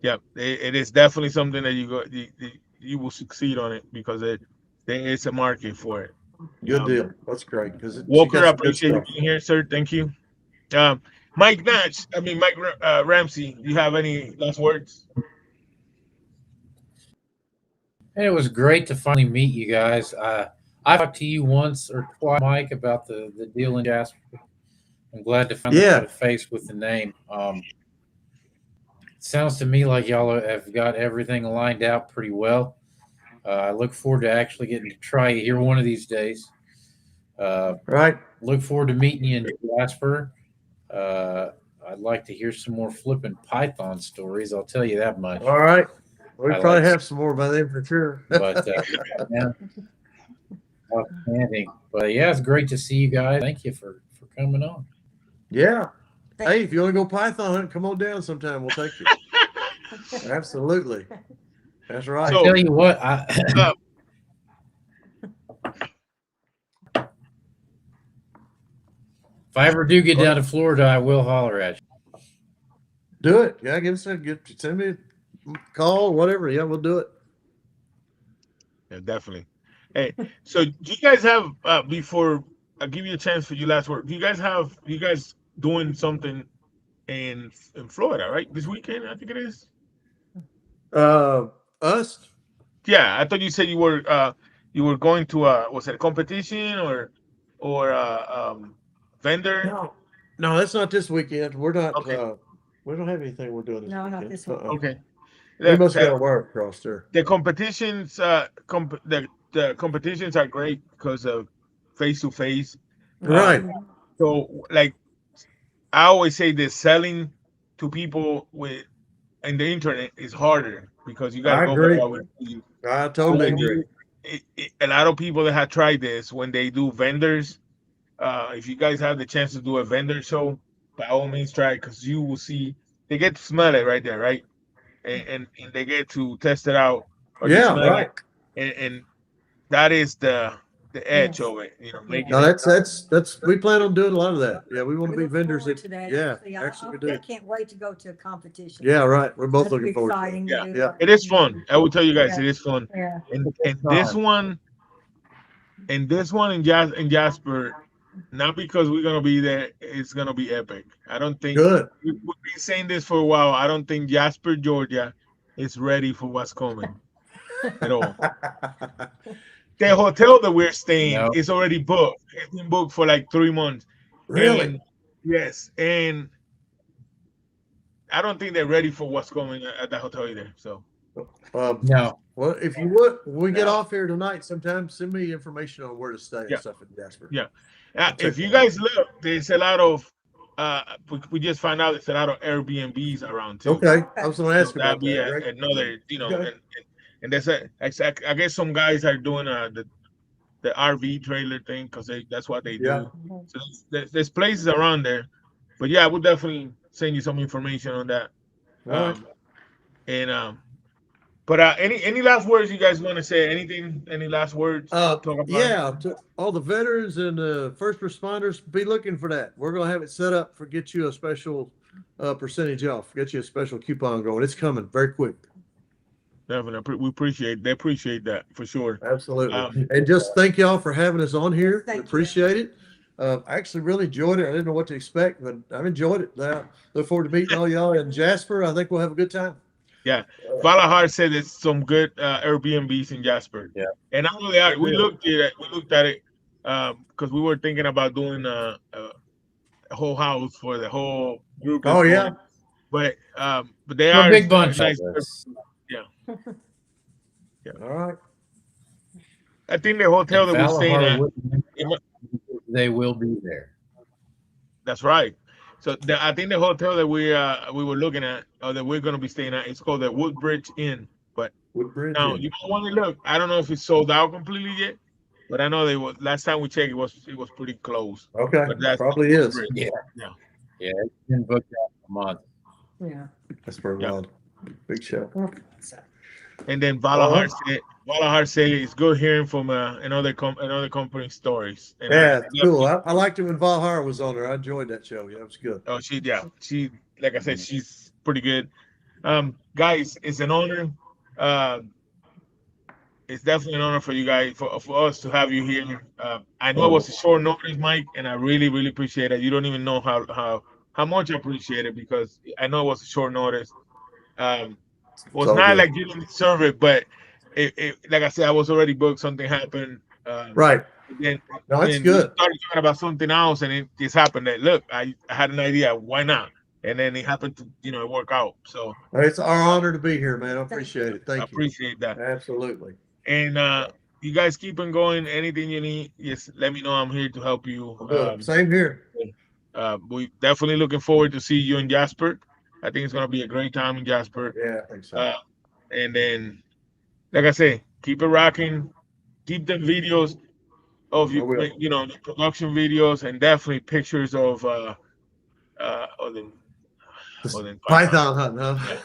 yeah. It is definitely something that you will succeed on it because there is a market for it. Good deal. That's great because she Walker, got I some good appreciate you stuff. being here, sir. Thank you. Um, Mike Nash, Mike Ramsey, do you have any last words? And it was great to finally meet you guys. I talked to you once or twice, Mike, about the deal in Jasper. I'm glad to finally Yeah. put a face with the name. It sounds to me like y'all have got everything lined out pretty well. I look forward to actually getting to try you here one of these days. Right. Look forward to meeting you in Jasper. I'd like to hear some more flipping Python stories. I'll tell you that much. All right. We I probably like- have some more by then for sure. But yeah, outstanding. But yeah, it's great to see you guys. Thank you for coming on. Yeah. Thank Hey, if you want to go python hunting, come on down sometime. We'll take you. Absolutely. That's right. So- Tell you what, if I ever do get down to Florida, I will holler at you. Do it. Yeah, send me a call, whatever. Yeah, we'll do it. Yeah, definitely. Hey, so do you guys have before I give you a chance for your last word? Do you guys doing something in Florida, right? This weekend, I think it is. Us? Yeah, I thought you said you were going to was it a competition or vendor? No, that's not this weekend. We're not. Okay. We don't have anything we're doing this No, weekend. not this weekend. Okay. We must The- got a wire across there. the competitions the competitions are great because of face to face. Right. So like I always say this selling to people with in the internet is harder because you gotta I go agree. by what you I totally when agree. a lot of people that have tried this when they do vendors, if you guys have the chance to do a vendor show, by all means try it because you will see they get to smell it right there, right? And they get to test it out or to Yeah, smell right. it, and that is the edge Yes. of it, making No, it. that's we plan on doing a lot of that. Yeah, we want to be look vendors forward that to that. yeah, See, actually we I do. can't wait to go to a competition. Yeah, right. We're both That'd be looking forward to it. exciting Yeah. to do Yeah. that. It is fun. I will tell you guys, Yeah. it is fun. Yeah. And this one in Jasper, not because we're gonna be there, it's gonna be epic. I don't think Good. we've been saying this for a while. I don't think Jasper, Georgia, is ready for what's coming at all. The hotel that we're staying No. is already booked. It's been booked for like 3 months. Really? And yes, and I don't think they're ready for what's coming at the hotel either. So No. Well, if you would, when we get No. off here tonight, sometime send me information on where to stay Yeah. and stuff in Jasper. Yeah. I'll check If you that out. guys look, there's a lot of we just found out there's a lot of Airbnbs around too. Okay, I was going to So ask about that'd be that. Greg. another, Okay. and there's I guess some guys are doing the RV trailer thing because that's what they do. Yeah. So there's places around there, but yeah, I would definitely send you some information on that. All right. But any last words you guys want to say? Anything? Any last words? Talk about? Yeah, to all the veterans and first responders, be looking for that. We're gonna have it set up for get you a special percentage off, get you a special coupon going. It's coming very quick. Definitely, we appreciate that for sure. Absolutely. And just thank y'all for having us on here. Thank We you. appreciate it. I actually really enjoyed it. I didn't know what to expect, but I've enjoyed it. Look forward to meeting all y'all in Jasper. I think we'll have a good time. Yeah, Valahar said there's some good Airbnbs in Jasper. Yeah. And not only that, we Yeah. looked at it because we were thinking about doing a whole house for the whole group. Oh, yeah. But they We're are a big bunch nice. of us. All right. I think the hotel that we're staying Valahar at. wouldn't- They will be there. That's right. So I think the hotel that we were looking at, or that we're going to be staying at, it's called the Woodbridge Inn. But Woodbridge. Now you might want to look. I don't know if it's sold out completely yet, but I know they was last time we checked. It was pretty close. Okay, But that's probably is. Yeah. Yeah. Yeah, it's been booked out for a month. Yeah. That's pretty Yeah. wild. Big show. And then Uh-huh. Valahar said it's good hearing from another company stories. And Yeah, it's cool. I liked it when Valhar was on there. I enjoyed that show. Yeah, it was good. Oh, she like I said, she's pretty good. Guys, it's an honor. It's definitely an honor for you guys, for us to have you here. I know it was a short notice, Mike, and I really, really appreciate it. You don't even know how much I appreciate it, because I know it was a short notice. It was all not good. like you didn't deserve it, but it like I said, I was already booked. Something happened. Right. Then, No, that's then good. we started talking about something else, and it just happened that, look, I had an idea. Why not? And then it happened to work out. So It's our honor to be here, man. I appreciate it. I Thank you. appreciate that. Absolutely. And you guys keep on going. Anything you need, just let me know. I'm here to help you. Same here. We definitely looking forward to see you in Jasper. I think it's gonna be a great time in Jasper. Yeah, I think so. And then, like I say, keep it rocking. Keep the videos of I will. the production videos, and definitely pictures of the Python hunting, huh?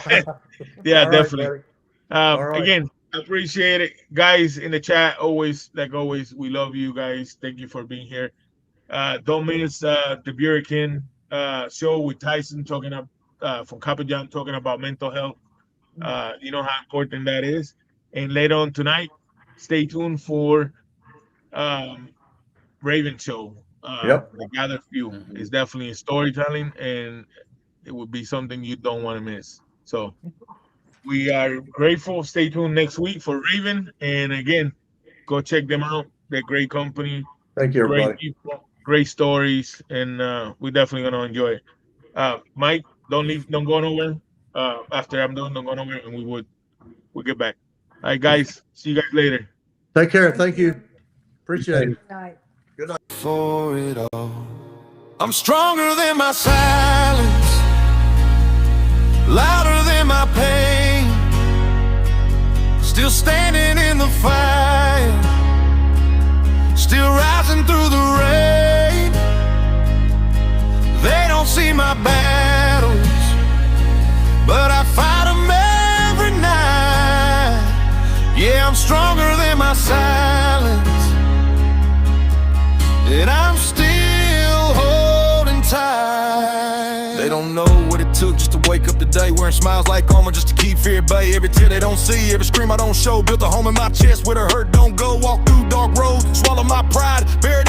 Yeah, All right, definitely. buddy. right. Again, I appreciate it, guys in the chat. Always, we love you guys. Thank you for being here. Don't miss the Burican show with Tyson talking from Capajan, talking about mental health. You know how important that is. And later on tonight, stay tuned for Raven show. Yep. The Gather Few is definitely a storytelling, and it would be something you don't want to miss. So we are grateful. Stay tuned next week for Raven. And again, go check them out. They're a great company. Thank you, Great everybody. people, great stories, and we're definitely gonna enjoy it. Mike, don't go nowhere. After I'm done, don't go nowhere, and we'll get back. All right, guys. See you guys later. Take care. Thank you. Appreciate it. Good night. For it all, I'm stronger than my silence, louder than my pain, still standing in the fight, still rising through the rain. They don't see my battles, but I fight them every night. Yeah, I'm stronger than my silence, and I'm still holding tight. They don't know what it took just to wake up today, wearing smiles like armor just to keep fear at bay. Every tear they don't see, every scream I don't show, built a home in my chest where the hurt don't go. Walk through dark roads, swallow my pride, buried